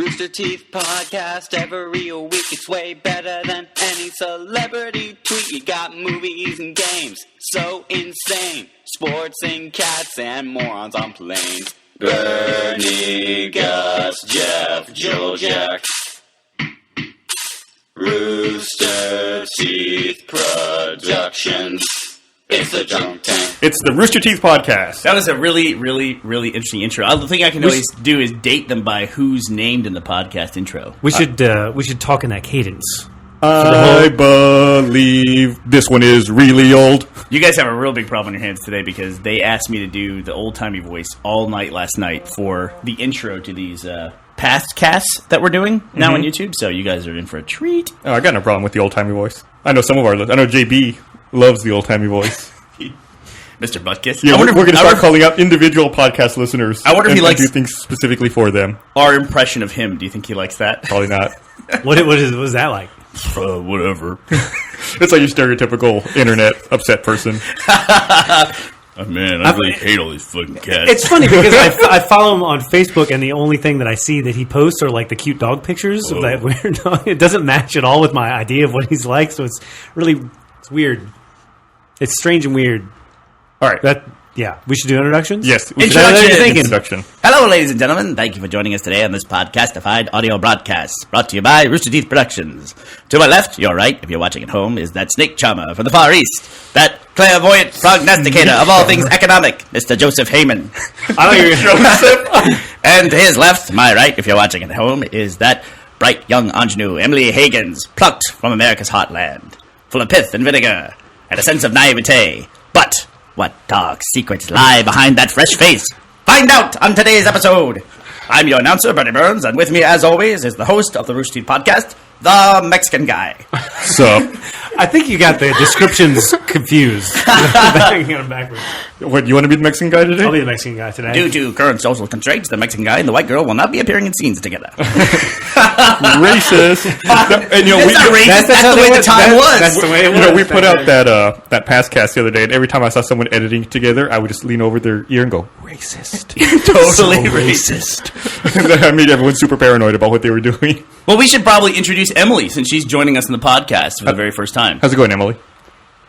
Rooster Teeth podcast every week. It's way better than any celebrity tweet. You got movies and games, so insane. Sports and cats and morons on planes. Bernie, Gus, Jeff, Joe, Jack. Rooster Teeth Productions. It's the Junk Tank. It's the Rooster Teeth podcast. That was a really, really, really interesting intro. The thing I can always do is date them by who's named in the podcast intro. We should talk in that cadence. I believe this one is really old. You guys have a real big problem on your hands today because they asked me to do the old-timey voice all night last night for the intro to these past casts that we're doing now on YouTube. So you guys are in for a treat. Oh, I got no problem with the old-timey voice. I know JB loves the old-timey voice. Mr. Butkus. Yeah, we're going to start calling out individual podcast listeners. I wonder if he likes do things specifically for them. Our impression of him. Do you think he likes that? Probably not. What is that like? Whatever. It's like your stereotypical internet upset person. Oh, man, I really hate all these fucking cats. It's funny because I follow him on Facebook, and the only thing that I see that he posts are like the cute dog pictures of that weird dog. It doesn't match at all with my idea of what he's like, so it's weird. It's strange and weird. All right. We should do introductions? Yes. Introduction. Hello, ladies and gentlemen. Thank you for joining us today on this podcastified audio broadcast brought to you by Rooster Teeth Productions. To my left, your right, if you're watching at home, is that snake charmer from the Far East, that clairvoyant prognosticator of all things economic, Mr. Joseph Heyman. I know you're Joseph. And to his left, my right, if you're watching at home, is that bright young ingenue, Emily Higgins, plucked from America's heartland, full of pith and vinegar and a sense of naivete. But what dark secrets lie behind that fresh face? Find out on today's episode. I'm your announcer, Bernie Burns, and with me, as always, is the host of the Rooster Teeth podcast, the Mexican guy. So, I think you got the descriptions confused. Backwards. What, you want to be the Mexican guy today? I'll be the Mexican guy today. Due to current social constraints, the Mexican guy and the white girl will not be appearing in scenes together. Racist. And, That's not racist. That's the way the time was. That's the way it was. We put out that past cast the other day, and every time I saw someone editing together, I would just lean over their ear and go, racist. Totally racist. That made everyone super paranoid about what they were doing. Well, we should probably introduce Emily since she's joining us in the podcast for the very first time. How's it going, Emily?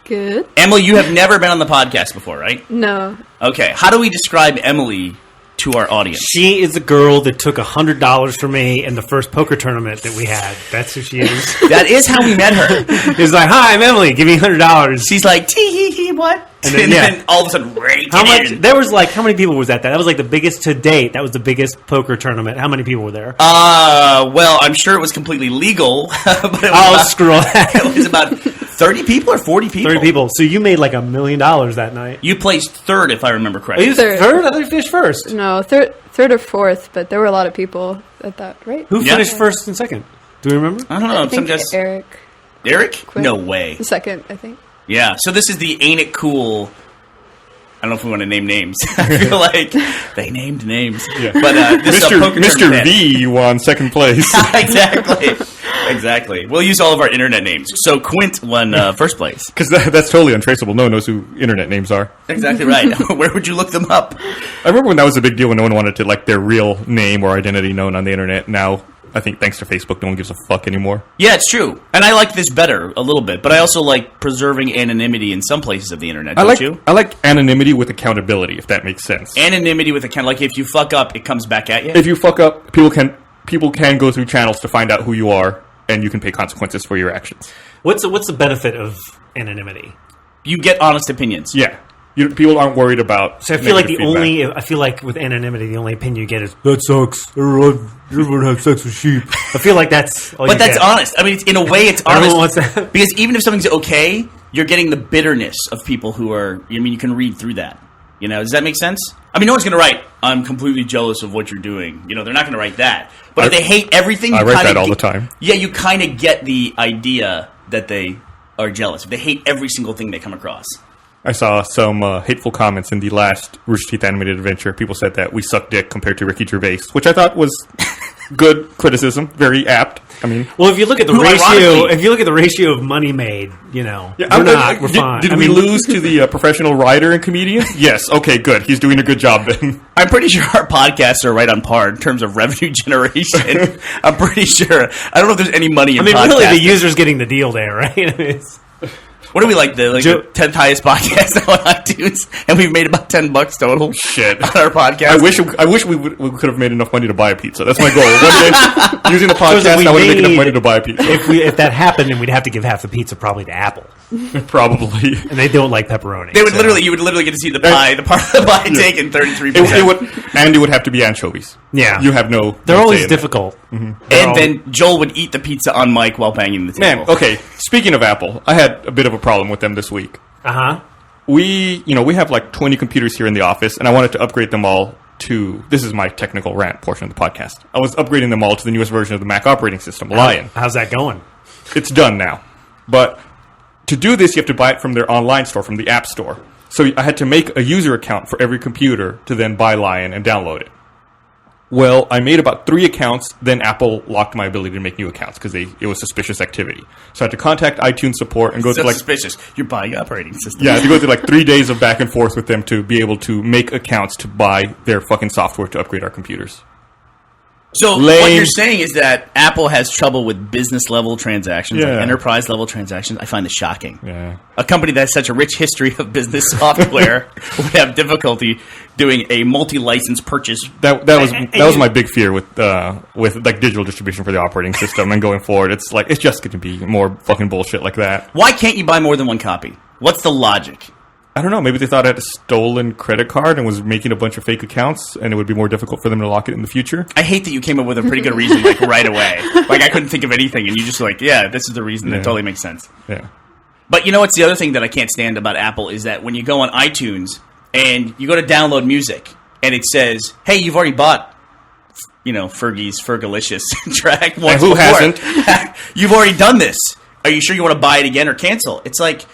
Good. Emily, you have never been on the podcast before, right? No. Okay. How do we describe Emily to our audience? She is the girl that took $100 from me in the first poker tournament that we had. That's who she is. That is how we met her. He's like, "Hi, I'm Emily. Give me $100." She's like, tee-hee-hee, what? And then all of a sudden, how much? There was like, how many people was that? That was like the biggest to date. That was the biggest poker tournament. How many people were there? Well, I'm sure it was completely legal. But it was Screw that. It was about 30 people or 40 people? 30 people. So you made like $1 million that night. You placed third, if I remember correctly. You third? I thought you finished first. No, third or fourth, but there were a lot of people at that, right? Who finished first and second? Do we remember? I don't know. I think Eric. Eric? Quinn. No way. The second, I think. Yeah, so this is the Ain't It Cool... I don't know if we want to name names. I feel like they named names. Yeah. But this is a poker Mr. tournament. V won second place. Exactly. We'll use all of our internet names. So Quint won first place. Because that's totally untraceable. No one knows who internet names are. Exactly right. Where would you look them up? I remember when that was a big deal when no one wanted to like their real name or identity known on the internet. Now, I think thanks to Facebook, no one gives a fuck anymore. Yeah, it's true. And I like this better a little bit, but I also like preserving anonymity in some places of the internet, don't you? I like anonymity with accountability, if that makes sense. Anonymity with like if you fuck up, it comes back at you? If you fuck up, people can go through channels to find out who you are, and you can pay consequences for your actions. What's the benefit of anonymity? You get honest opinions. Yeah. People aren't worried about. So I feel like with anonymity, the only opinion you get is that sucks. Everyone has sex with sheep. I feel like that's. But that's honest. I mean, in a way, it's honest. Everyone wants that. Because even if something's okay, you're getting the bitterness of people who are. I mean, you can read through that. You know, does that make sense? I mean, no one's going to write, "I'm completely jealous of what you're doing." You know, they're not going to write that. But if they hate everything, I write that all the time. Yeah, you kind of get the idea that they are jealous. If they hate every single thing they come across. I saw some hateful comments in the last Rooster Teeth animated adventure. People said that we suck dick compared to Ricky Gervais, which I thought was good criticism, very apt. I mean, well, if you look at the ratio of money made, we're fine. Did we lose to the professional writer and comedian? Yes. Okay, good. He's doing a good job then. I'm pretty sure our podcasts are right on par in terms of revenue generation. I'm pretty sure. I don't know if there's any money in podcasting. Really, the user's getting the deal there, right? What are we like, the 10th highest podcast now on iTunes, and we've made about $10 total. Shit, on our podcast. I wish we could have made enough money to buy a pizza. That's my goal. One day, using the podcast, I would make enough money to buy a pizza. If that happened, then we'd have to give half the pizza probably to Apple. Probably, and they don't like pepperoni. They would you would literally get to see the pie, the part of the pie taken 33%. And it would have to be anchovies. Yeah, you have no. They're always difficult. Mm-hmm. And then Joel would eat the pizza on mic while banging the table. Man, okay. Speaking of Apple, I had a bit of a problem with them this week. We have like 20 computers here in the office, and I wanted to upgrade them all to. This is my technical rant portion of the podcast. I was upgrading them all to the newest version of the Mac operating system, Lion. How's that going? It's done now, but to do this, you have to buy it from their online store, from the App Store. So I had to make a user account for every computer to then buy Lion and download it. Well, I made about 3 accounts, then Apple locked my ability to make new accounts because it was suspicious activity. So I had to contact iTunes support and go through suspicious. You're buying operating system. Yeah, I had to go through 3 days of back and forth with them to be able to make accounts to buy their fucking software to upgrade our computers. So what you're saying is that Apple has trouble with business-level transactions, like enterprise-level transactions. I find this shocking. Yeah. A company that has such a rich history of business software would have difficulty doing a multi-license purchase. That was my big fear with digital distribution for the operating system, and going forward, it's just going to be more fucking bullshit like that. Why can't you buy more than one copy? What's the logic? I don't know. Maybe they thought I had a stolen credit card and was making a bunch of fake accounts, and it would be more difficult for them to lock it in the future. I hate that you came up with a pretty good reason, right away. I couldn't think of anything, and you just this is the reason. That totally makes sense. Yeah. But what's the other thing that I can't stand about Apple is that when you go on iTunes and you go to download music, and it says, "Hey, you've already bought, Fergie's Fergalicious track once who before. hasn't? You've already done this. Are you sure you want to buy it again or cancel?" It's like,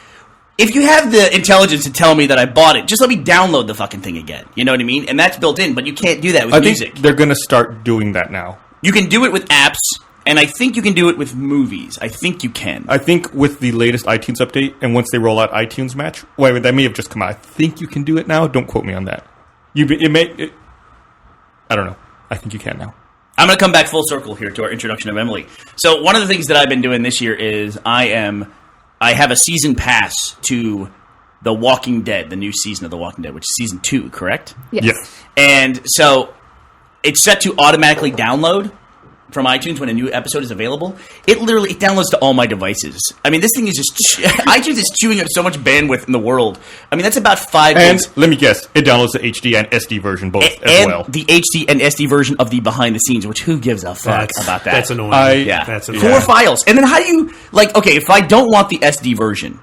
if you have the intelligence to tell me that I bought it, just let me download the fucking thing again. You know what I mean? And that's built in, but you can't do that with music. I think they're going to start doing that now. You can do it with apps, and I think you can do it with movies. I think you can. I think with the latest iTunes update, and once they roll out iTunes Match, that may have just come out. I think you can do it now. Don't quote me on that. I don't know. I think you can now. I'm going to come back full circle here to our introduction of Emily. So one of the things that I've been doing this year is I have a season pass to The Walking Dead, the new season of The Walking Dead, which is season 2, correct? Yes. And so it's set to automatically download from iTunes when a new episode is available. It downloads to all my devices. I mean, this thing is just iTunes is chewing up so much bandwidth in the world. I mean, that's about 5 And gigs. let me guess, it downloads the HD and SD version both as well. The HD and SD version of the behind the scenes, which who gives a fuck about that? That's annoying. That's annoying. 4 files. And then how do you if I don't want the SD version,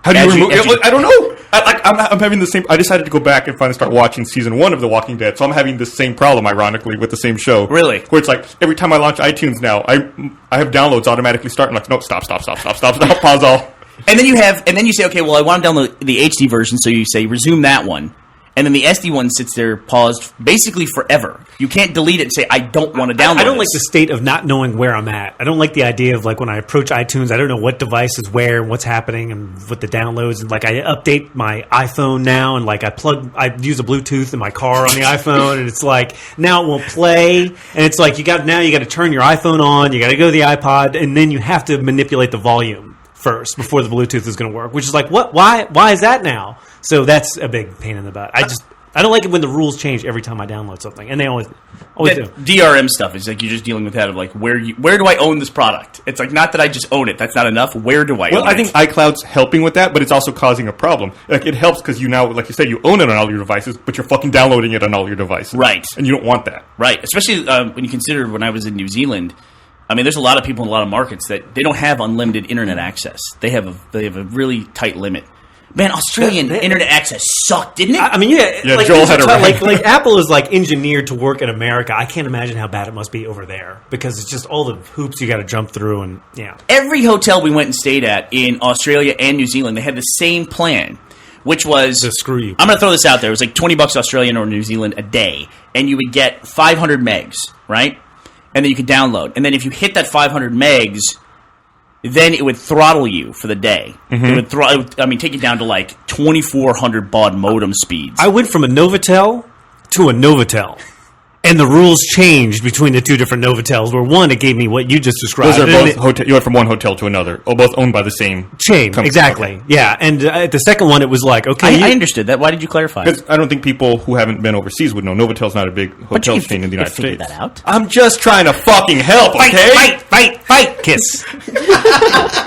how do you remove it? I don't know. I'm having the same. I decided to go back and finally start watching season 1 of The Walking Dead, so I'm having the same problem, ironically, with the same show. Really? Where it's every time I launch iTunes now, I have downloads automatically start. I'm like, no, stop, pause all. And then you say, okay, well, I want to download the HD version, so you say resume that one. And then the SD one sits there paused basically forever. You can't delete it and say, I don't want to download it. I don't like the state of not knowing where I'm at. I don't like the idea of when I approach iTunes, I don't know what device is where and what's happening and what the downloads. And I update my iPhone now and I use a Bluetooth in my car on the iPhone and it's now it won't play. And it's you got to turn your iPhone on, you got to go to the iPod, and then you have to manipulate the volume first before the Bluetooth is going to work, which is what? Why is that now? So that's a big pain in the butt. I don't like it when the rules change every time I download something, and they always do. DRM stuff is you're just dealing with that of where do I own this product? It's not that I just own it. That's not enough. Where do I own it? Well, I think iCloud's helping with that, but it's also causing a problem. It helps because you now, like you said, you own it on all your devices, but you're fucking downloading it on all your devices. Right. And you don't want that. Right. Especially when you consider when I was in New Zealand. I mean, there's a lot of people in a lot of markets that they don't have unlimited internet access. They have a really tight limit. Man, Australian internet access sucked, didn't it? I mean, Joel had a like Apple is engineered to work in America. I can't imagine how bad it must be over there because it's just all the hoops you got to jump through and Every hotel we went and stayed at in Australia and New Zealand, they had the same plan. which was So screw you. I'm going to throw this out there. It was like $20 Australian or New Zealand a day, and you would get 500 megs, right? And then you could download. And then if you hit that 500 megs, then it would throttle you for the day. It would take you down to like 2,400 baud modem speeds. I went from a Novotel to a Novotel. And the rules changed between the two different Novotels, where one, it gave me what you just described. Those are both you went from one hotel to another, or both owned by the same chain. company. Exactly. Okay. Yeah. And at the second one, it was like, okay. I understood that. Why did you clarify? Because I don't think people who haven't been overseas would know. Novotel's not a big hotel chain in the United figured States. that out. I'm just trying to fucking help, okay? Fight, kiss.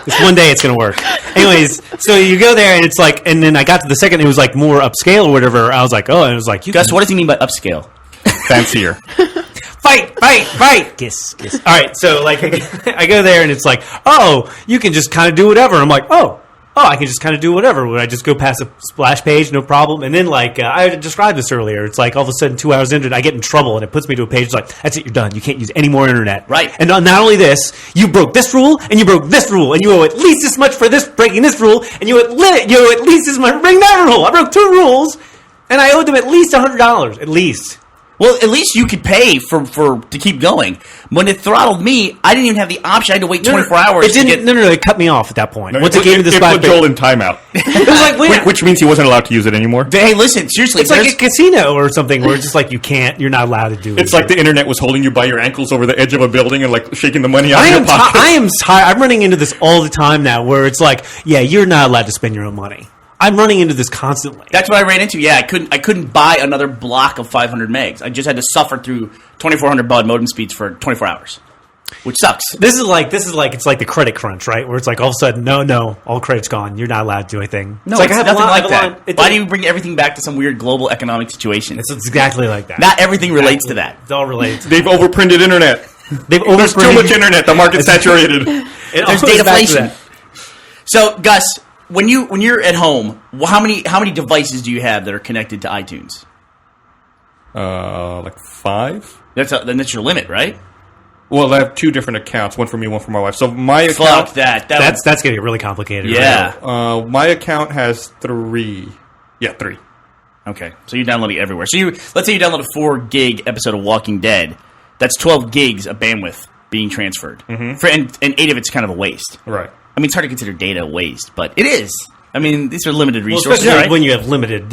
This one day it's going to work. Anyways, so you go there and it's like, and then I got to the second, it was like more upscale or whatever. I was like, oh, and it was like, Gus, what does he mean by upscale? Fancier. Fight, kiss. All right, so like I go there and it's like, oh, you can just kind of do whatever. I'm like, oh, I can just kind of do whatever. When I just go past a splash page, no problem. And then like I described this earlier, it's like all of a sudden 2 hours into it, I get in trouble and it puts me to a page like, that's it, you're done. You can't use any more internet. Right. And not only this, you broke this rule and you broke this rule, and you owe at least this much for this breaking this rule, and you owe at least this much for breaking that rule. I broke 2 rules, and I owed them at least $100, at least. Well, at least you could pay for to keep going. When it throttled me, I didn't even have the option. I had to wait 24 hours. It didn't. No, it cut me off at that point. Once it gave me the it splash put page, Joel in timeout. it was like, wait, Which means he wasn't allowed to use it anymore. Hey, listen, seriously. it's like a casino or something where it's just like you're not allowed to do it. It's like the internet was holding you by your ankles over the edge of a building and like shaking the money out of your pocket. I am tired. I'm running into this all the time now, where it's like, yeah, you're not allowed to spend your own money. I'm running into this constantly. That's what I ran into. Yeah, I couldn't buy another block of 500 megs. I just had to suffer through 2,400 baud modem speeds for 24 hours, which sucks. This is like it's like the credit crunch, right? Where it's like all of a sudden, no, all credit's gone. You're not allowed to do anything. No, it's it's like, nothing like that. Why do you bring everything back to some weird global economic situation? It's exactly like that. Not everything relates to that. It's all related. They've overprinted internet. There's too much internet. The market's saturated. There's dataflation. So, Gus, when you're at home, how many devices do you have that are connected to iTunes? Like 5. That's your limit, right? Well, I have 2 different accounts, one for me, one for my wife. So my Fuck account, that. That's getting really complicated. Yeah. Right? my account has 3. Yeah, 3. Okay, so you're downloading everywhere. So let's say you download a 4 gig episode of Walking Dead. That's 12 gigs of bandwidth being transferred. And 8 of it's kind of a waste. Right. I mean, it's hard to consider data a waste, but it is. I mean, these are limited Well, resources, especially right? when you have limited,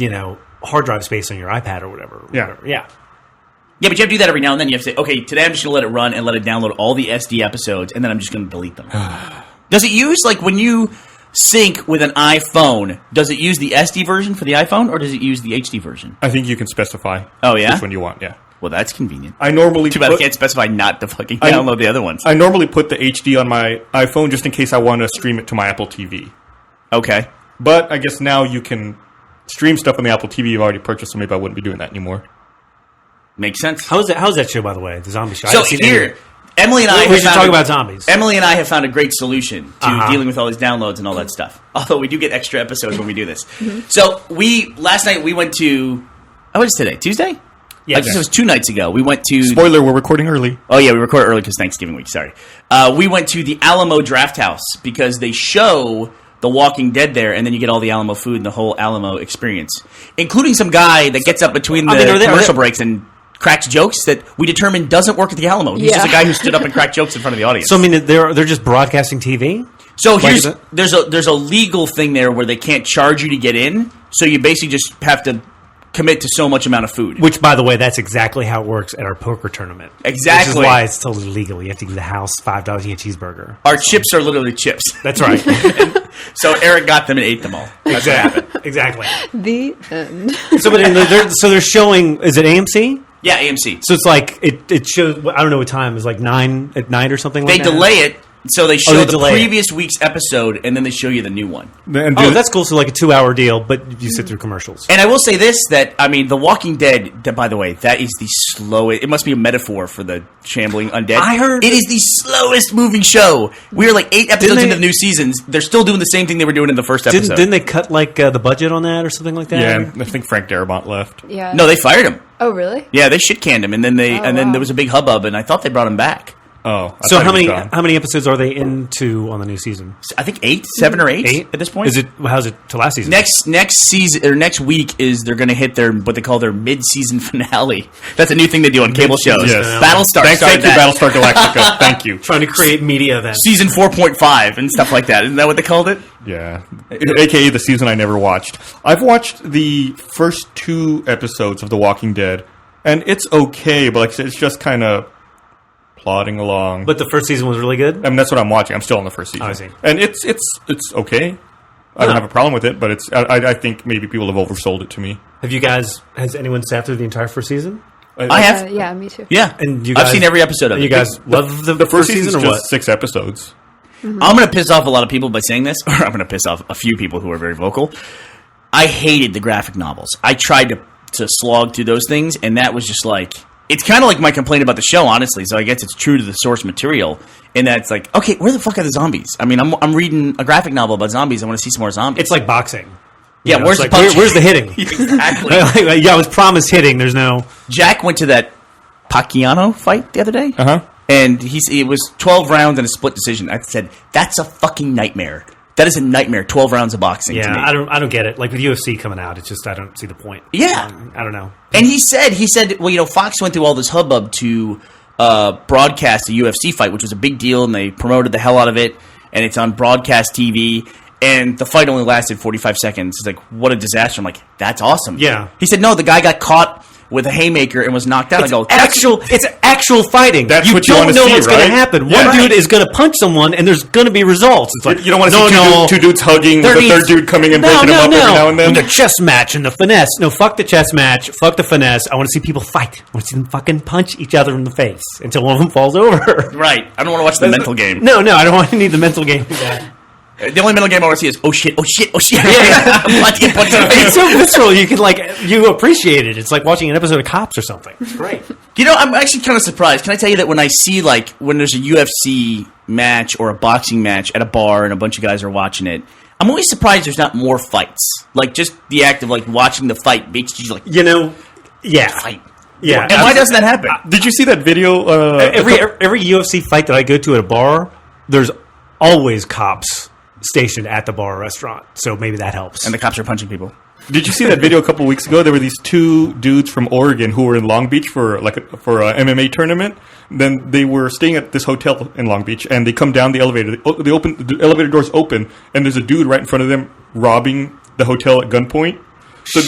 hard drive space on your iPad or whatever. Yeah. Yeah, but you have to do that every now and then. You have to say, okay, today I'm just going to let it run and let it download all the SD episodes, and then I'm just going to delete them. Does it use, like, when you sync with an iPhone, does it use the SD version for the iPhone, or does it use the HD version? I think you can specify. Oh, yeah? Which one you want, yeah. Well, that's convenient. I normally Too bad I can't specify not to fucking download the other ones. I normally put the HD on my iPhone just in case I want to stream it to my Apple TV. Okay. But I guess now you can stream stuff on the Apple TV you've already purchased, so maybe I wouldn't be doing that anymore. Makes sense. How's that show, by the way? The zombie show. I So haven't seen it here, yet. Emily and I We have should found talk a- about zombies. Emily and I have found a great solution to Uh-huh. dealing with all these downloads and all that stuff. Although we do get extra episodes when we do this. So last night we went to, what is today? Tuesday? Yeah, I guess it was 2 nights ago. We went to Spoiler, we're recording early. Oh yeah, we recorded early because Thanksgiving week. Sorry. We went to the Alamo Draft House because they show The Walking Dead there, and then you get all the Alamo food and the whole Alamo experience, including some guy that gets up between the commercial breaks and cracks jokes that we determined doesn't work at the Alamo. He's just a guy who stood up and cracked jokes in front of the audience. So I mean, they're just broadcasting TV. So Like here's is it? there's a legal thing there where they can't charge you to get in, so you basically just have to commit to so much amount of food. Which, by the way, that's exactly how it works at our poker tournament. Exactly. Which is why it's totally legal. You have to give the house $5 to get a cheeseburger. Our chips are literally chips. That's right. So Eric got them and ate them all. That's what happened. Exactly. The end. So, but they're showing. Is it AMC? Yeah, AMC. So it's like it shows. I don't know what time. It's like 9 at night or something. They like that? delay it, so they show they the delay it. previous week's episode, and then they show you the new one. And Oh, that's cool. So like a 2-hour deal, but you sit through commercials. And I will say this, that, I mean, The Walking Dead, by the way, that is the slowest, it must be a metaphor for the shambling undead. I heard- It is the slowest moving show. We are like 8 episodes they- into the new seasons. They're still doing the same thing they were doing in the first episode. Didn't they cut like the budget on that or something like that? yeah, and I think Frank Darabont left. Yeah. No, they fired him. Oh, really? Yeah, they shit canned him, and then wow. there was a big hubbub, and I thought they brought him back. Oh, I So thought how he many was gone. how many episodes are they into on the new season? I think 7 or 8 at this point. Is it? How's it to last season? Next season or next week is they're going to hit their what they call their mid-season finale. That's a new thing they do on cable shows. Yes. Battlestar. Thank started you, that. Battlestar Galactica. Thank you. Trying to create media events. Season 4.5 and stuff like that. Isn't that what they called it? Yeah, aka the season I never watched. I've watched the first 2 episodes of The Walking Dead, and it's okay, but like I said, it's just kind of plodding along. But the first season was really good. I mean, that's what I'm watching. I'm still on the first season. I see. And it's okay. I don't have a problem with it, but it's I think maybe people have oversold it to me. Have you guys? Has anyone sat through the entire first season? I have. Yeah, me too. Yeah, And you I've guys, seen every episode of it. You guys love the The first season's season or just what? 6 episodes. I'm going to piss off a lot of people by saying this, or I'm going to piss off a few people who are very vocal. I hated the graphic novels. I tried to slog through those things, and that was just like... It's kind of like my complaint about the show, honestly, so I guess it's true to the source material, in that it's like, okay, where the fuck are the zombies? I mean, I'm reading a graphic novel about zombies. I want to see some more zombies. It's like boxing. yeah, You know, where's it's the like, punch? where's the hitting? Exactly. Yeah, I was promised hitting. There's no. Jack went to that Pacquiao fight the other day. Uh-huh. And it was 12 rounds and a split decision. I said, that's a fucking nightmare. That is a nightmare. 12 rounds of boxing to Yeah, me. I don't get it. Like with UFC coming out, it's just I don't see the point. Yeah. I don't know. And he said, well, you know, Fox went through all this hubbub to broadcast a UFC fight, which was a big deal, and they promoted the hell out of it, and it's on broadcast TV, and the fight only lasted 45 seconds. It's like, what a disaster. I'm like, that's awesome. Yeah. He said, no, the guy got caught with a haymaker and was knocked out. I go, It's actual fighting. That's what you don't wanna know see, what's going right? to happen. Yeah. One dude is going to punch someone, and there's going to be results. It's like You don't want to see two dudes hugging with a third dude coming and breaking them up every now and then? The chess match and the finesse. No, fuck the chess match. Fuck the finesse. I want to see people fight. I want to see them fucking punch each other in the face until one of them falls over. right. I don't want to watch the mental game. No, I don't want to need the mental game for that. The only mental game I want to see is, oh shit, oh shit, oh shit. Punch in the It's face. so visceral. You can you appreciate it. It's like watching an episode of Cops or something. It's great. You know, I'm actually kind of surprised. Can I tell you that when I see, when there's a UFC match or a boxing match at a bar and a bunch of guys are watching it, I'm always surprised there's not more fights. Like, just the act of, watching the fight makes you, Yeah. fight. Yeah. And why doesn't that happen? Did you see that video? Every UFC fight that I go to at a bar, there's always cops stationed at the bar or restaurant. So maybe that helps. And the cops are punching people. Did you see that video a couple weeks ago? There were these 2 dudes from Oregon who were in Long Beach for a MMA tournament. Then they were staying at this hotel in Long Beach, and they come down the elevator. The elevator doors open, and there's a dude right in front of them robbing the hotel at gunpoint. So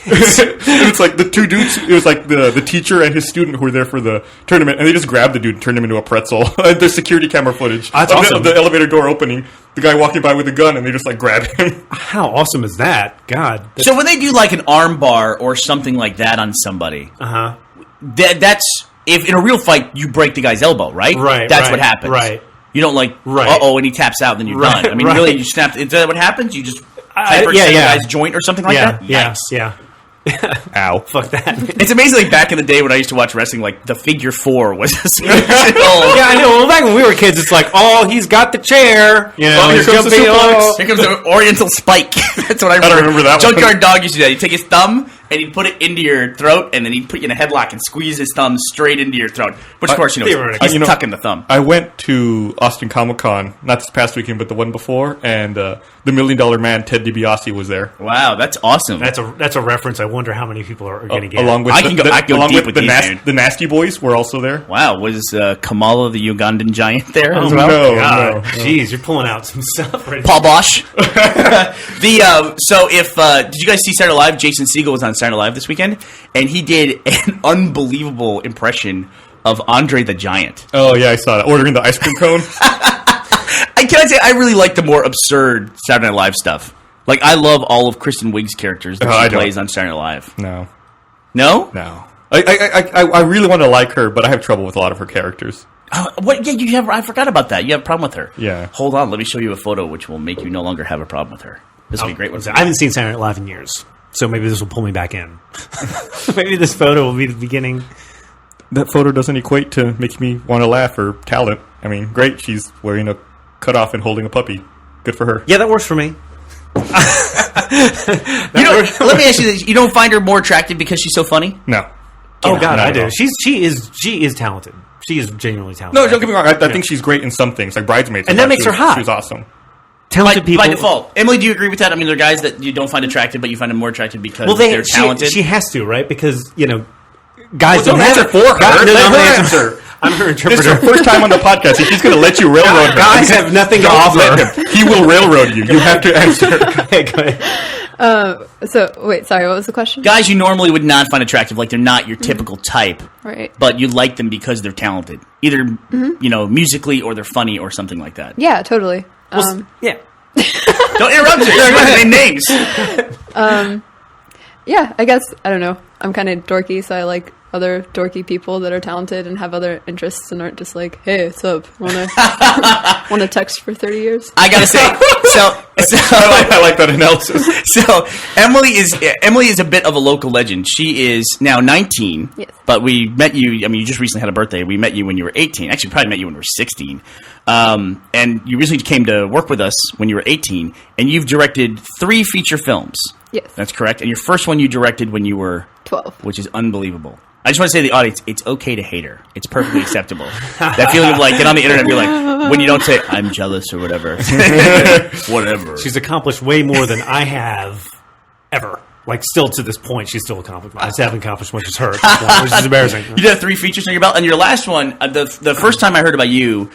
it's like the 2 dudes. It was like the teacher and his student who were there for the tournament, and they just grabbed the dude and turned him into a pretzel. There's security camera footage That's of awesome. the elevator door opening. The guy walking by with a gun, and they just grab him. How awesome is that? God. So when they do, an arm bar or something like that on somebody, Uh-huh. that's... If in a real fight, you break the guy's elbow, right? Right, That's right, what happens. right. You don't Right. uh-oh, and he taps out, then you're Right, done. I mean, right. really, you snap... Is that what happens? You just hyperextend yeah. the guy's joint or something like that? Yikes. Yeah. Ow. Fuck that. It's amazing, back in the day when I used to watch wrestling, the figure 4 was a special. Yeah, I know. Well, back when we were kids, it's like, oh, he's got the chair. You know, Oh, here he's comes the jumping suplex. on. Here comes the Oriental Spike. That's what I remember. don't remember that one. Junkyard Dog used to do that. He'd take his thumb and he'd put it into your throat, and then he'd put you in a headlock and squeeze his thumb straight into your throat. Which, of course, theoretically. he's tucking the thumb. I went to Austin Comic Con, not this past weekend, but the one before, and the $1 Million Man, Ted DiBiase, was there. Wow, that's awesome. That's a reference. I wonder how many people are going to get. Along with I can go along deep with with the, these, dude. the Nasty Boys were also there. Wow, was Kamala the Ugandan giant there as Oh, well? no. God, jeez, you're pulling out some stuff right Paul Bosch. Did you guys see Saturday Night Live? Jason Segel was on Saturday Night Live this weekend, and he did an unbelievable impression of Andre the Giant. Oh, yeah, I saw that. Ordering the ice cream cone. Can I say, I really like the more absurd Saturday Night Live stuff. I love all of Kristen Wiig's characters that I she don't. plays on Saturday Night Live. No. No? No. I really want to like her, but I have trouble with a lot of her characters. What? Yeah, you have. I forgot about that. You have a problem with her. Yeah. Hold on. Let me show you a photo which will make you no longer have a problem with her. This will be a great one. I haven't seen Saturday Night Live in years, so maybe this will pull me back in. Maybe this photo will be the beginning. That photo doesn't equate to make me want to laugh or talent. I mean, great, she's wearing a cutoff and holding a puppy. Good for her. Yeah, that works for me. Let me ask you this: you don't find her more attractive because she's so funny? No. Oh God, not I at do. all. She is talented. She is genuinely talented. No, don't get me wrong. I think she's great in some things, like Bridesmaids. And that makes her hot. She was awesome. Talented people. By default. Emily, do you agree with that? I mean, there are guys that you don't find attractive, but you find them more attractive because they're talented. She has to, right? Because, guys don't answer for her. Let her answer. I'm her This is interpreter. her first time on the podcast. If she's going to let you railroad her, Guys have nothing to don't offer. let him. He will railroad you. You have to answer. Okay, go ahead. So wait, sorry, what was the question? Guys you normally would not find attractive, like they're not your typical type, Right. but you like them because they're talented, either musically or they're funny or something like that. Yeah, totally. Yeah. Don't interrupt her. Name names. Yeah, I guess I don't know. I'm kind of dorky, so I like other dorky people that are talented and have other interests and aren't just like, hey, what's up? Wanna text for 30 years? I gotta say, I like that analysis. So Emily is a bit of a local legend. She is now 19, Yes. but we met you. I mean, you just recently had a birthday. We met you when you were 18. Actually, probably met you when you were 16. And you recently came to work with us when you were 18, and you've directed 3 feature films. Yes. That's correct. And your first one you directed when you were 12. which is unbelievable. I just want to say to the audience, it's okay to hate her. It's perfectly acceptable. That feeling of like, get on the internet and be like, when you don't say, I'm jealous or whatever. Whatever. She's accomplished way more than I have ever. Like, still to this point, she's still accomplished. I just haven't accomplished much as her at this point, which is embarrassing. You did 3 features on your belt, and your last one, the first time I heard about you,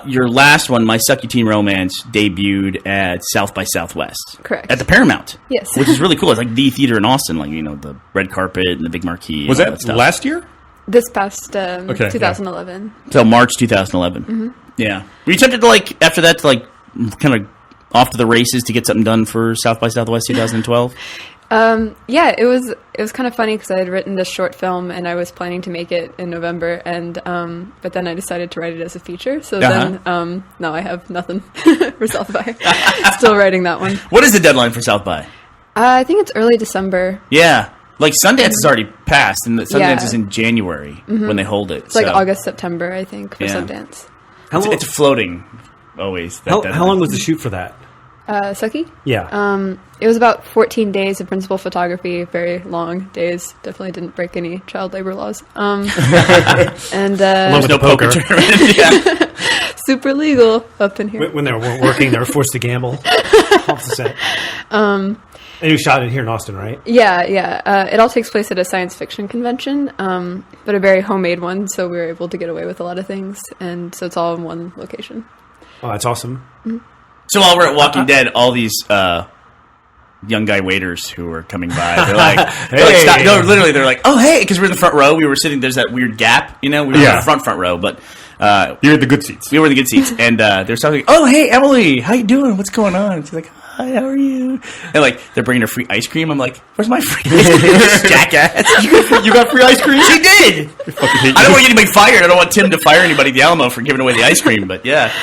your last one, My Sucky Teen Romance, debuted at South by Southwest. Correct. At the Paramount. Yes. Which is really cool. It's like the theater in Austin, like, the red carpet and the big marquee. Was and all that stuff. last year? This past yeah. 2011. So March 2011. Mm-hmm. Yeah. Were you tempted to, like, after that, to, like, kind of off to the races to get something done for South by Southwest 2012? Yeah, it was kind of funny because I had written this short film and I was planning to make it in November, and but then I decided to write it as a feature. So then now I have nothing for South by. Still writing that one. What is the deadline for South by? I think it's early December. Yeah. Like, Sundance is already passed, and Sundance Yeah. is in January when they hold it. It's like August, September, I think, for Yeah. Sundance. It's floating, always. How long was the shoot for that? Sucky? Yeah. It was about 14 days of principal photography, very long days. Definitely didn't break any child labor laws. And Along with no the poker. tournament. Yeah. super legal up in here. When they weren't working, they were forced to gamble off the set. And you shot it here in Austin, right? Yeah. It all takes place at a science fiction convention, but a very homemade one, so we were able to get away with a lot of things, and so it's all in one location. Oh, that's awesome. So while we're at Walking Dead, all these young guy waiters who were coming by, they're like, Hey. stop. No, literally, they're like, oh, hey, because we're in the front row. We were sitting, there's that weird gap, we were in the front row, but You're at the good seats. we were in the good seats, and they're talking, oh, hey, Emily, how you doing? What's going on? And she's like, hi, how are you? And like, they're bringing her free ice cream. I'm like, where's my free ice cream? Jackass. You got free ice cream? She did. I don't want anybody fired. I don't want Tim to fire anybody at the Alamo for giving away the ice cream, but yeah.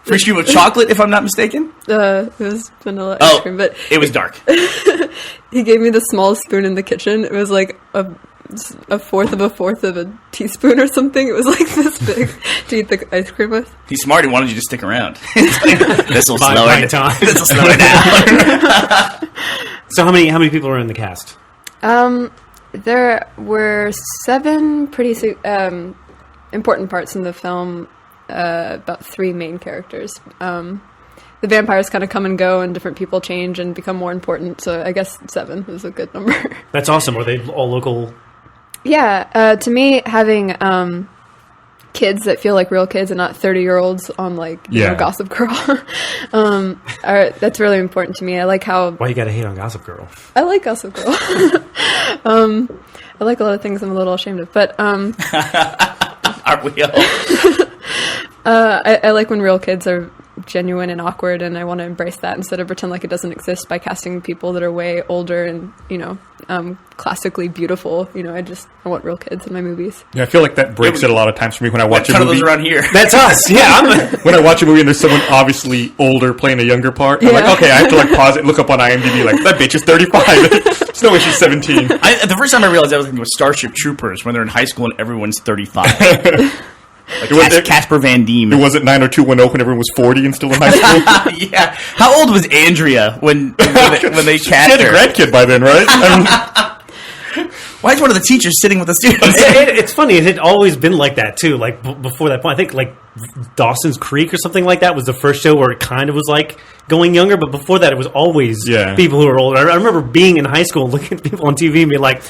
Free stream with chocolate, if I'm not mistaken. It was vanilla ice cream, but it was dark. he gave me the smallest spoon in the kitchen. It was like a fourth of a teaspoon or something. It was like this big to eat the ice cream with. He's smart. He wanted you to stick around. This will slow Buying it time. This will slow it down. So how many people are in the cast? There were 7 pretty important parts in the film. About 3 main characters. The vampires kind of come and go, and different people change and become more important. So I guess 7 is a good number. That's awesome. Were they all local? Yeah, to me, having kids that feel like real kids and not 30-year-olds on Gossip Girl, that's really important to me. I like how Why you gotta hate on Gossip Girl? I like Gossip Girl. I like a lot of things I'm a little ashamed of, but Aren't we all? I like when real kids are genuine and awkward, and I want to embrace that instead of pretend like it doesn't exist by casting people that are way older and classically beautiful. I want real kids in my movies. Yeah, I feel like that breaks it a lot of times for me when I watch a Ton of movie. those around here. That's us. Yeah. When I watch a movie and there's someone obviously older playing a younger part, I'm Yeah. like, okay, I have to pause it and look up on IMDb like, that bitch is 35. There's no way she's 17. The first time I realized I was thinking of Starship Troopers when they're in high school and everyone's 35. Like Casper Van Diem. It wasn't 90210 when everyone was 40 and still in high school. Yeah. How old was Andrea when they She cast had a her? grandkid by then, right? Why is one of the teachers sitting with the students? It's funny. It had always been like that too. Like before that point, I think like Dawson's Creek or something like that was the first show where it kind of was like going younger. But before that, it was always people who were older. I remember being in high school and looking at people on TV and being like,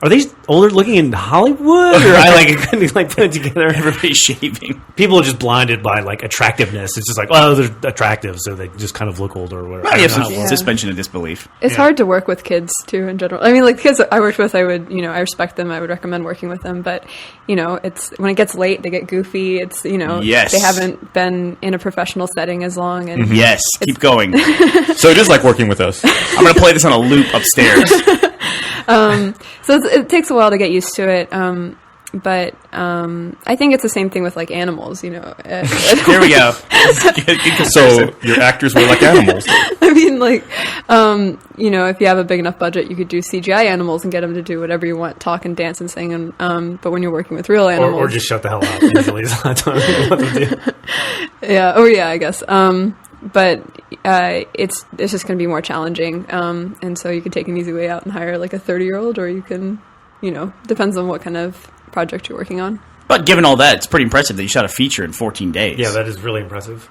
are they older looking in Hollywood? Or I couldn't put it together. Everybody's shaving. People are just blinded by like attractiveness. It's just like, oh, they're attractive, so they just kind of look older or whatever. Well, you have some suspension of disbelief. It's hard to work with kids too in general. I mean, like the kids I worked with, I respect them. I would recommend working with them. But it's when it gets late, they get goofy. It's they haven't been in a professional setting as long. And yes, keep going. So it is like working with us. I'm going to play this on a loop upstairs. So it takes a while to get used to it, but I think it's the same thing with like animals, Here we go. So your actors were like animals. I mean, like, if you have a big enough budget, you could do CGI animals and get them to do whatever you want, talk and dance and sing. And but when you're working with real animals, or just shut the hell up. Usually, is a lot of what they do. Yeah. Oh, yeah. I guess. But it's just going to be more challenging, and so you can take an easy way out and hire like a 30-year-old, or you can, depends on what kind of project you're working on. But given all that, it's pretty impressive that you shot a feature in 14 days. Yeah, that is really impressive.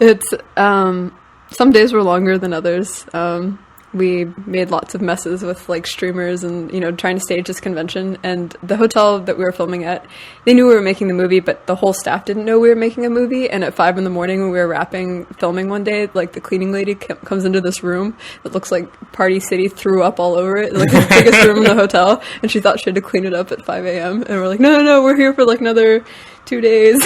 It's some days were longer than others. We made lots of messes with like streamers and trying to stage this convention. And the hotel that we were filming at, they knew we were making the movie, but the whole staff didn't know we were making a movie. And at 5 a.m. when we were filming one day, like the cleaning lady comes into this room that looks like Party City threw up all over it, like the biggest room in the hotel, and she thought she had to clean it up at 5 a.m. And we're like, no, we're here for like another 2 days.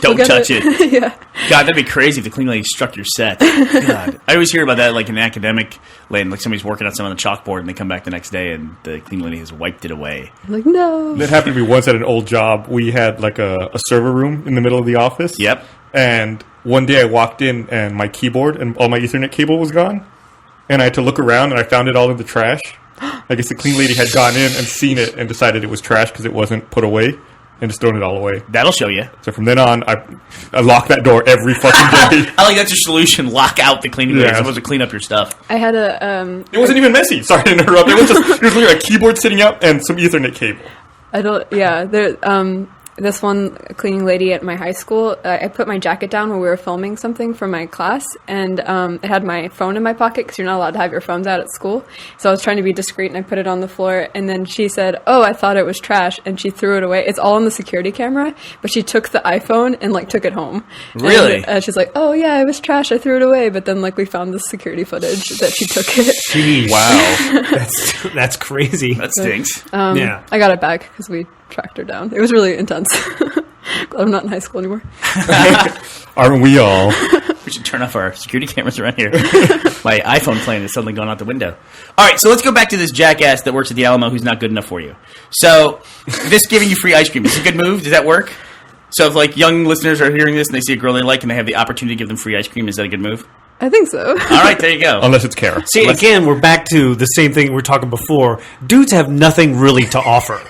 Don't touch it. Yeah. God, that'd be crazy if the cleaning lady struck your set. God. I always hear about that, like in academic land, like somebody's working on something on the chalkboard and they come back the next day and the cleaning lady has wiped it away. I'm like, no. That happened to me once at an old job. We had like a server room in the middle of the office. Yep. And one day I walked in and my keyboard and all my Ethernet cable was gone. And I had to look around and I found it all in the trash. I guess the cleaning lady had gone in and seen it and decided it was trash because it wasn't put away. And just thrown it all away. That'll show you. So from then on, I lock that door every fucking day. I like that's your solution. Lock out the cleaning lady. You're supposed to clean up your stuff. I had a... It wasn't even messy. Sorry to interrupt. It was literally a keyboard sitting up and some Ethernet cable. This one cleaning lady at my high school, I put my jacket down when we were filming something for my class, and it had my phone in my pocket because you're not allowed to have your phones out at school. So I was trying to be discreet, and I put it on the floor, and then she said, "Oh, I thought it was trash," and she threw it away. It's all on the security camera, but she took the iPhone and took it home. Really? And she's like, "Oh yeah, it was trash. I threw it away," but then we found the security footage that she took it. Jeez. Wow. That's crazy. That stinks. Yeah. I got it back because we tracked her down. It was really intense. Glad I'm not in high school anymore. Aren't we all? We should turn off our security cameras around here. My iPhone plan is suddenly going out the window. All right, so let's go back to this jackass that works at the Alamo who's not good enough for you. So, this giving you free ice cream, is it a good move? Does that work? So if young listeners are hearing this and they see a girl they like and they have the opportunity to give them free ice cream, is that a good move? I think so. All right, there you go. Unless it's Kara. See, again, we're back to the same thing we were talking before. Dudes have nothing really to offer.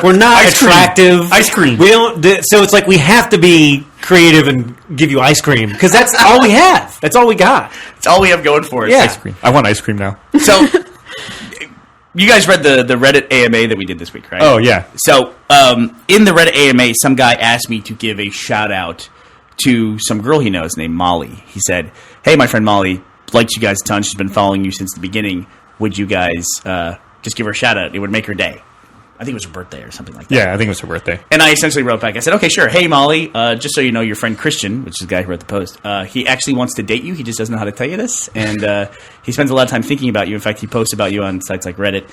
We're not attractive. Ice cream. We don't. So it's we have to be creative and give you ice cream because that's all we have. That's all we got. It's all we have going for us. Yeah. Ice cream. I want ice cream now. So, you guys read the Reddit AMA that we did this week, right? Oh, yeah. So, in the Reddit AMA, some guy asked me to give a shout-out to some girl he knows named Molly. He said, "Hey, my friend Molly likes you guys a ton. She's been following you since the beginning. Would you guys just give her a shout-out? It would make her day." I think it was her birthday or something like that. Yeah, I think it was her birthday. And I essentially wrote back. I said, "Okay, sure. Hey, Molly, just so you know, your friend Christian, which is the guy who wrote the post, he actually wants to date you. He just doesn't know how to tell you this. And he spends a lot of time thinking about you. In fact, he posts about you on sites like Reddit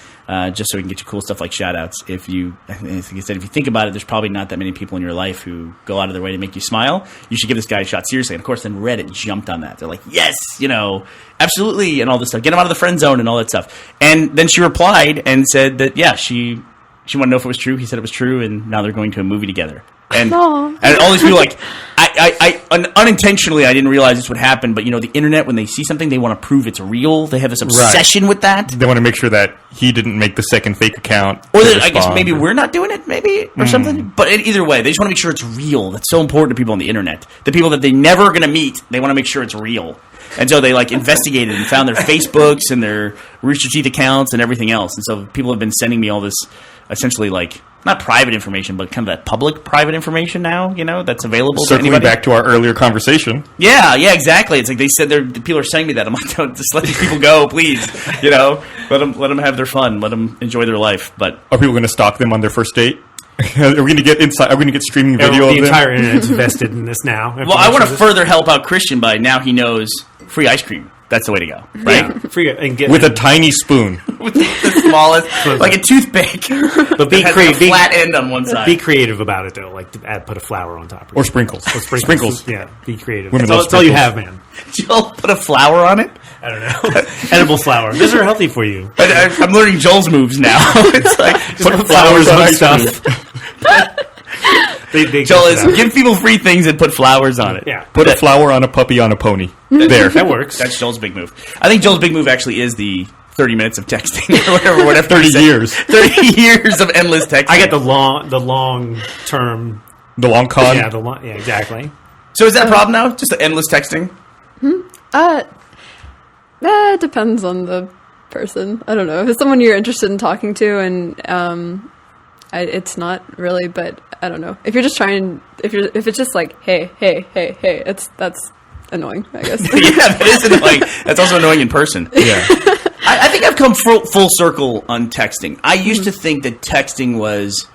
just so he can get you cool stuff like shout-outs. I think he said, if you think about it, there's probably not that many people in your life who go out of their way to make you smile. You should give this guy a shot seriously." And, of course, then Reddit jumped on that. They're like, yes, absolutely, and all this stuff. Get him out of the friend zone and all that stuff. And then she replied and said that, yeah, she wanted to know if it was true. He said it was true, and now they're going to a movie together. And all these people I unintentionally, I didn't realize this would happen, but the internet, when they see something, they want to prove it's real. They have this obsession with that. They want to make sure that he didn't make the second fake account. Or that, I guess maybe we're not doing it, maybe, or something. But either way, they just want to make sure it's real. That's so important to people on the internet. The people that they're never going to meet, they want to make sure it's real. And so they like investigated and found their Facebooks and their Rooster Teeth accounts and everything else. And so people have been sending me all this essentially like not private information, but kind of that public private information now, that's available to Circling anybody. back to our earlier conversation. Yeah, exactly. It's like they said people are sending me that. I'm like, don't just let these people go, please. Let them have their fun. Let them enjoy their life. But Are people going to stalk them on their first date? Are we going to get inside? Are we going to get streaming video The of them? entire internet's invested in this now. well, I want to further help out Christian by now he knows free ice cream. That's the way to go, right? Yeah, free and get With a tiny spoon. With the smallest, like a toothpick, but be that has creative. a flat end on one side. Be creative about it though. Like put a flower on top. Or sprinkles. Sprinkles. Yeah, be creative. Women That's love all you sprinkles. have, man. Joel put a flower on it. I don't know. Edible flower. Those are healthy for you. I'm learning Joel's moves now. It's like Put flowers on ice cream. stuff. They Joel test it out. is give people free things and put flowers on it. Yeah. Put a flower on a puppy on a pony. There. That works. That's Joel's big move. I think Joel's big move actually is the 30 minutes of texting or whatever. 30 years. 30 years of endless texting. I get the long term. The long con. Yeah, exactly. So is that a problem now? Just the endless texting? That depends on the person. I don't know. If it's someone you're interested in talking to, and it's not really. But I don't know. If you're just trying, if it's just like, hey, that's annoying. I guess. Yeah, that is annoying. That's also annoying in person. Yeah. I think I've come full circle on texting. I used to think that texting was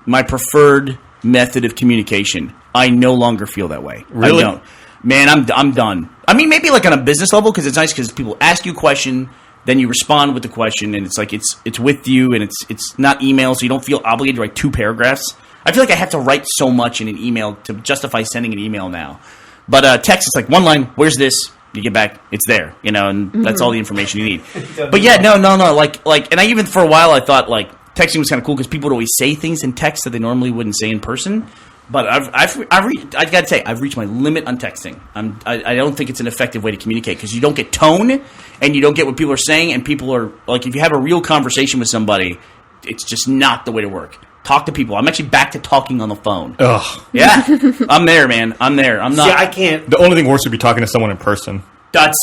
my preferred method of communication. I no longer feel that way. Really? I don't. Man, I'm done. I mean, maybe like on a business level because it's nice because people ask you a question, then you respond with the question, and it's like it's with you, and it's not email, so you don't feel obligated to write 2 paragraphs. I feel like I have to write so much in an email to justify sending an email now. But text, it's like one line. Where's this? You get back, it's there, and that's all the information you need. But yeah, no, like, and I even for a while I thought like texting was kind of cool because people would always say things in text that they normally wouldn't say in person. But I got to say, I've reached my limit on texting. I don't think it's an effective way to communicate because you don't get tone and you don't get what people are saying. And people are like, if you have a real conversation with somebody, it's just not the way to work. Talk to people. I'm actually back to talking on the phone. Ugh. Yeah, I'm there, man. I'm there. I'm not. See, I can't. The only thing worse would be talking to someone in person. That's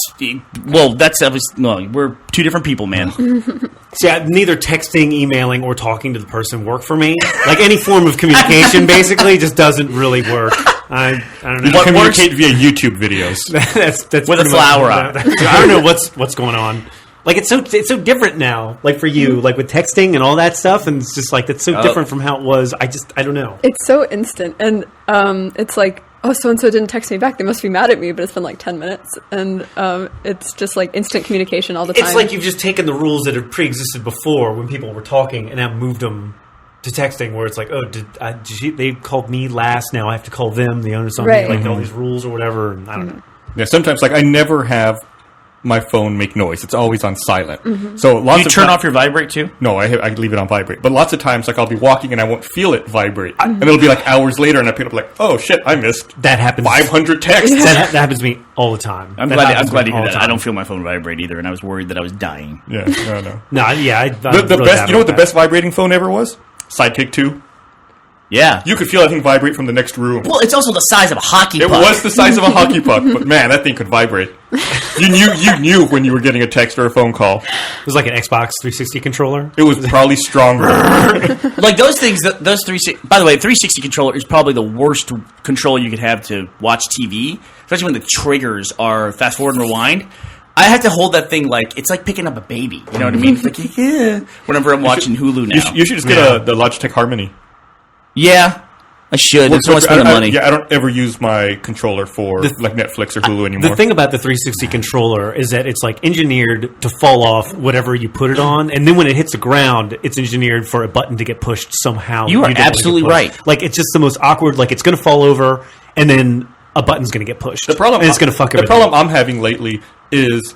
obviously, no. We're 2 different people, man. See, neither texting, emailing, or talking to the person work for me. Like any form of communication, basically, just doesn't really work. I don't know. You communicate via YouTube videos. that's With a pretty much- flower on. I don't know what's going on. Like it's so different now. Like for you, like with texting and all that stuff, and it's just like it's so different from how it was. I don't know. It's so instant, and it's like, oh, so and so didn't text me back. They must be mad at me. But it's been like 10 minutes, and it's just like instant communication all the time. It's like you've just taken the rules that had pre-existed before when people were talking, and now moved them to texting, where it's like, oh, they called me last? Now I have to call them. The owner something Right. like all these rules or whatever. And I don't know. Yeah, sometimes like I never have my phone make noise. It's always on silent. So lots You of turn off your vibrate too? No, I leave it on vibrate. But lots of times, like I'll be walking and I won't feel it vibrate, and it'll be like hours later, and I pick up like, oh shit, I missed That happens. 500 texts. That happens to me all the time. I'm That glad happens to hear all the that. I time. don't feel my phone vibrate either, and I was worried that I was dying. Yeah, no. No, yeah. The best, you know what the best vibrating phone ever was? Sidekick 2. Yeah. You could feel that thing vibrate from the next room. Well, it's also the size of a hockey It puck. was the size of a hockey puck, but man, that thing could vibrate. You knew when you were getting a text or a phone call. It was like an Xbox 360 controller. It was probably stronger. Like those things, those 360. By the way, 360 controller is probably the worst controller you could have to watch TV, especially when the triggers are fast forward and rewind. I had to hold that thing like it's like picking up a baby. You know what I mean? It's like yeah. Whenever I'm watching Hulu now, You should just get the Logitech Harmony. yeah, I should. It's only spending money. I don't ever use my controller for like Netflix or Hulu anymore. The thing about the 360 controller is that it's like engineered to fall off whatever you put it on, and then when it hits the ground, it's engineered for a button to get pushed somehow. You are don't want to get absolutely pushed. right. Like it's just the most awkward. Like it's going to fall over, and then a button's going to get pushed. The problem and it's going to fuck The everything. problem I'm having lately is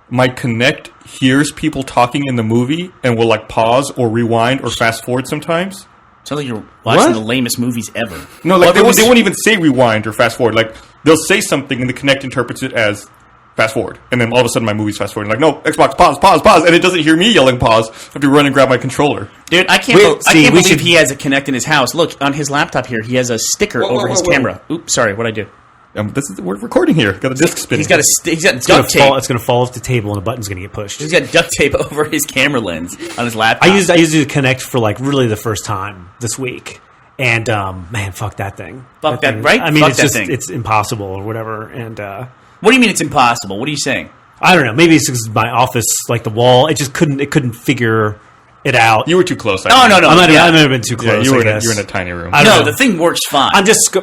my Kinect hears people talking in the movie and will like pause or rewind or fast forward sometimes. Sounds like you're watching What? the lamest movies ever. No, like Well, they won't even say rewind or fast forward. Like they'll say something and the Kinect interprets it as fast forward, and then all of a sudden my movie's fast forward. Like no, Xbox pause, and it doesn't hear me yelling pause. I have to run and grab my controller. Dude, I can't we believe should- he has a Kinect in his house. Look, on his laptop here, he has a sticker over his camera. Oops, sorry, what'd I do? We're recording here. Got a disc spinning. He's got It's duct tape. It's going to fall off the table and a button's going to get pushed. He's got duct tape over his camera lens on his laptop. I used it to connect for like really the first time this week, and man, fuck that thing. Fuck that, thing. right? I mean, Fuck it's that just thing. it's impossible or whatever. And What do you mean it's impossible? What are you saying? I don't know. Maybe it's because my office, like the wall, it just couldn't figure it out. You were too close. No. I might have been too close. you were I guess. in a tiny room. I don't No, know. the thing works fine.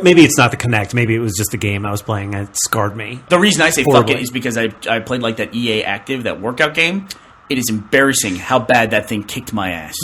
Maybe it's not the Connect. Maybe it was just the game I was playing and it scarred me. The reason I say fuck Horribly. it is because I played like that EA Active, that workout game. It is embarrassing how bad that thing kicked my ass.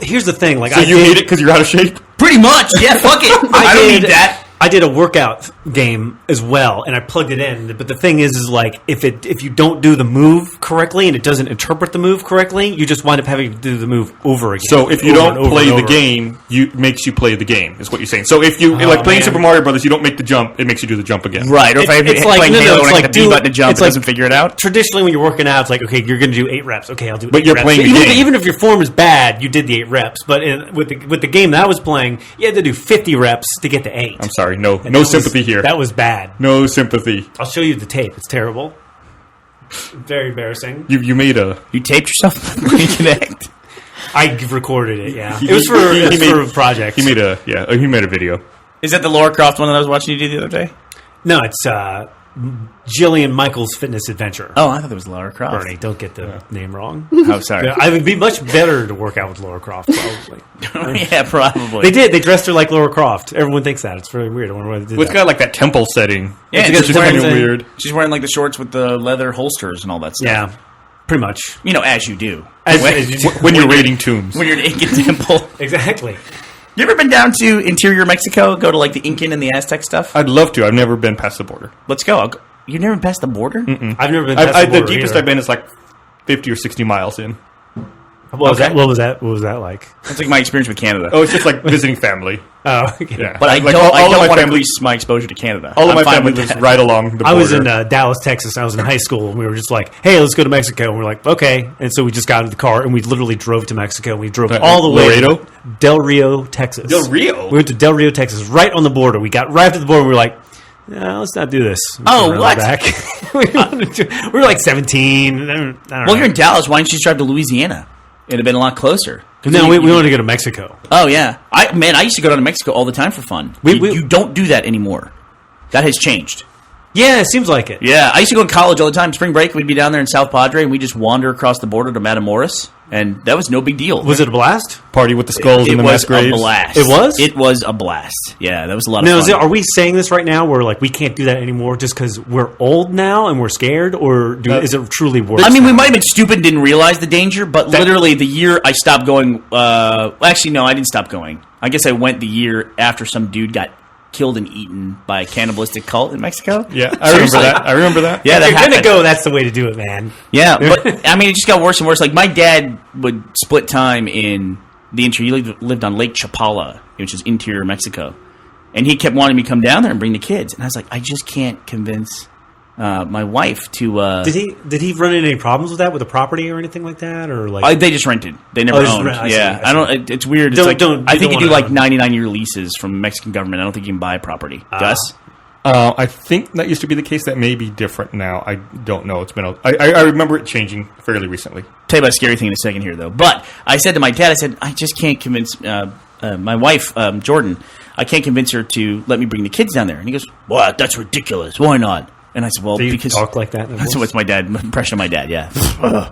Here's the thing. Like, So you hate it because you're out of shape? Pretty much, yeah. Fuck it. I don't need that. I did a workout game as well, and I plugged it in. But the thing is like if you don't do the move correctly and it doesn't interpret the move correctly, you just wind up having to do the move over again. So if you Over don't and over play and the over. game, it makes you play the game, is what you're saying. So if you, like playing man. Super Mario Brothers, you don't make the jump, it makes you do the jump again. Right, or if It's I like- playing no, no, Halo it's and I like hit the B do- button to jump, it's it like- doesn't figure it out. Traditionally, when you're working out, it's like, okay, you're going to do 8 reps. Okay, I'll do. But 8 you're reps. playing the even, game. even if your form is bad, you did the 8 reps. But with the game that I was playing, you had to do 50 reps to get to 8. I'm sorry, no And that was- sympathy here. That was bad. No sympathy. I'll show you the tape. It's terrible. Very embarrassing. You made a... You taped yourself reconnect. I recorded it. Yeah, He- it was for he- he it was made- for a project. He made a video. Is that the Laura Croft one that I was watching you do the other day? No, it's Jillian Michaels Fitness Adventure. Oh, I thought it was Laura Croft. Bernie, don't get the name wrong. Oh, sorry. I would be much better to work out with Laura Croft. Probably. Yeah, probably. They did. They dressed her like Laura Croft. Everyone thinks that. It's really weird. I wonder why they did Well, it's that. got like that temple setting. Yeah, it's she's just kind of wearing- weird. She's wearing like the shorts with the leather holsters and all that stuff. Yeah, pretty much. You know, as you do. As when, you- When you're raiding tombs. when you're an Incan temple. Exactly. You ever been down to interior Mexico? Go to like the Incan and the Aztec stuff? I'd love to. I've never been past the border. Let's go. You've never been past the border? I've never been. Past The border deepest either. I've been is like 50 or 60 miles in. What was Okay. that? What was that? What was that like? That's like my experience with Canada. Oh, it's just like visiting family. Oh, okay. Yeah. But I Like, don't, all of my want to family- increase my exposure to Canada. All of I'm my fine family with lives that. right along the border. I was in Dallas, Texas. And I was in high school, and we were just like, "Hey, let's go to Mexico." And we're like, "Okay." And so we just got into the car, and we literally drove to Mexico. And we drove all the way Laredo? to Del Rio, Texas. Del Rio? We went to Del Rio, Texas, right on the border. We got right to the border. And we were like, "No, let's not do this." We Oh, turned what? Back. we were like 17. I don't Well, know. you're in Dallas. Why didn't you just drive to Louisiana? It'd have been a lot closer. No, we wanted to go to Mexico. Oh, yeah. I used to go down to Mexico all the time for fun. You don't do that anymore. That has changed. Yeah, it seems like it. Yeah, I used to go in college all the time. Spring break, we'd be down there in South Padre, and we'd just wander across the border to Matamoros, and that was no big deal. Was it a blast? Party with the skulls It and the was mass graves. a blast. It was? It was a blast. Yeah, that was a lot of Now, fun. are we saying this right now? Where like we can't do that anymore just because we're old now and we're scared, or is it truly worse? I mean, we now? might have been stupid and didn't realize the danger, but literally the year I stopped going... actually, no, I didn't stop going. I guess I went the year after some dude got killed and eaten by a cannibalistic cult in Mexico. Yeah, I remember that. I remember that. Yeah, If that you're gonna happened. go, that's the way to do it, man. Yeah, but I mean, it just got worse and worse. Like my dad would split time in the interior. He lived on Lake Chapala, which is interior Mexico, and he kept wanting me to come down there and bring the kids. And I was like, I just can't convince my wife to. Did he run into any problems with that with the property or anything like that, or like? They just rented. They never Oh, just owned. rent- I see, Yeah, I see. don't. It's weird. It's Don't- like, don't- I you think don't you do wanna- like 99-year leases from the Mexican government. I don't think you can buy property. Gus. I think that used to be the case. That may be different now. I don't know. It's been. I remember it changing fairly recently. Tell you about a scary thing in a second here, though. But I said to my dad, I said, I just can't convince my wife, Jordan. I can't convince her to let me bring the kids down there. And he goes, "What? That's ridiculous. Why not?" And I said, "Well, Do you because talk like that? that's what's my dad impression of my dad." Yeah.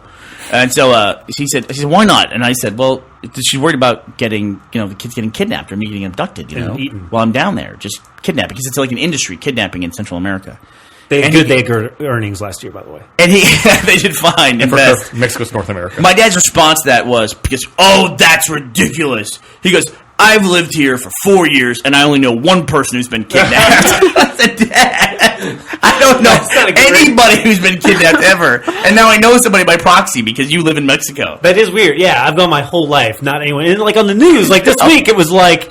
And so she said, "Why not?" And I said, "Well, she's worried about getting, the kids getting kidnapped or me getting abducted, And eaten. while I'm down there, just kidnapping because it's like an industry kidnapping in Central America." They had And good he- earnings last year, by the way. And they did fine. And for best. Mexico's North America. My dad's response to that was, because, "Oh, that's ridiculous." He goes, "I've lived here for 4 years, and I only know one person who's been kidnapped." I said, "Dad, I don't know anybody who's been kidnapped ever. And now I know somebody by proxy because you live in Mexico." That is weird. Yeah, I've gone my whole life, not anyone. And like on the news, like this week, it was like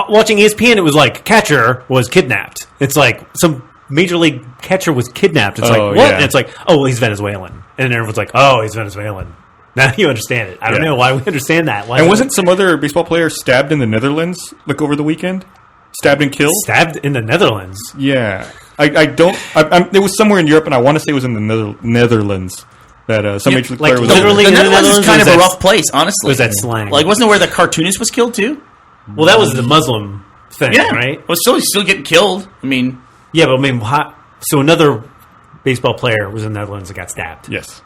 watching ESPN. It was like catcher was kidnapped. It's like some major league catcher was kidnapped. It's Oh, like what? yeah. And it's like, oh, well, he's Venezuelan, and everyone's like, oh, he's Venezuelan. Now you understand it. I don't Yeah. know why we understand that. Why And wasn't some other baseball player stabbed in the Netherlands like over the weekend? Stabbed and killed? stabbed in the Netherlands? Yeah. I don't. It was somewhere in Europe, and I want to say it was in the Netherlands that some Major League player was. literally The in the Netherlands is Netherlands, kind or of is a that- rough place, honestly. Was that slang? Like, wasn't it where the cartoonist was killed too? Well, that was the Muslim thing, Yeah, right? Well, he's still getting killed. I mean, Yeah, but I mean, so another baseball player was in the Netherlands that got stabbed. Yes.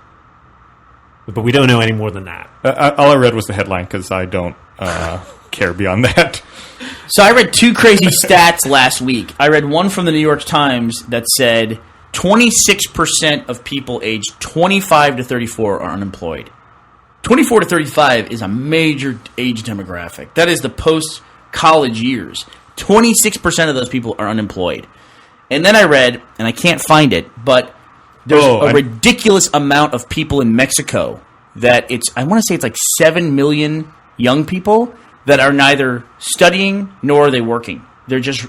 But we don't know any more than that. All I read was the headline because I don't care beyond that. so I read two crazy stats last week. I read one from the New York Times that said 26% of people aged 25 to 34 are unemployed. 24 to 35 is a major age demographic. That is the post-college years. 26% of those people are unemployed. And then I read, and I can't find it, but there's a ridiculous amount of people in Mexico that I want to say it's like 7 million young people that are neither studying nor are they working. They're just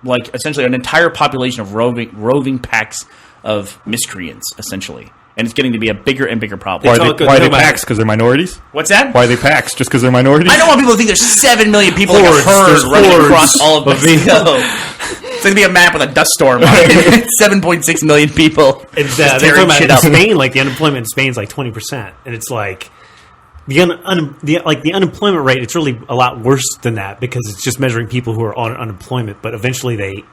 like essentially an entire population of roving packs of miscreants, essentially. And it's getting to be a bigger and bigger problem. Why are they PACs? Because they're minorities? What's that? Why are they PACs? Just because they're minorities? I don't want people to think there's 7 million people like a Hordes. herd There's running hordes across all of of Mexico. It's going to be a map with a dust storm on it. 7.6 million people. It's, just they're tearing talking shit about up. in Spain, like the unemployment in Spain is like 20%, and it's like the unemployment rate. It's really a lot worse than that because it's just measuring people who are on unemployment. But eventually,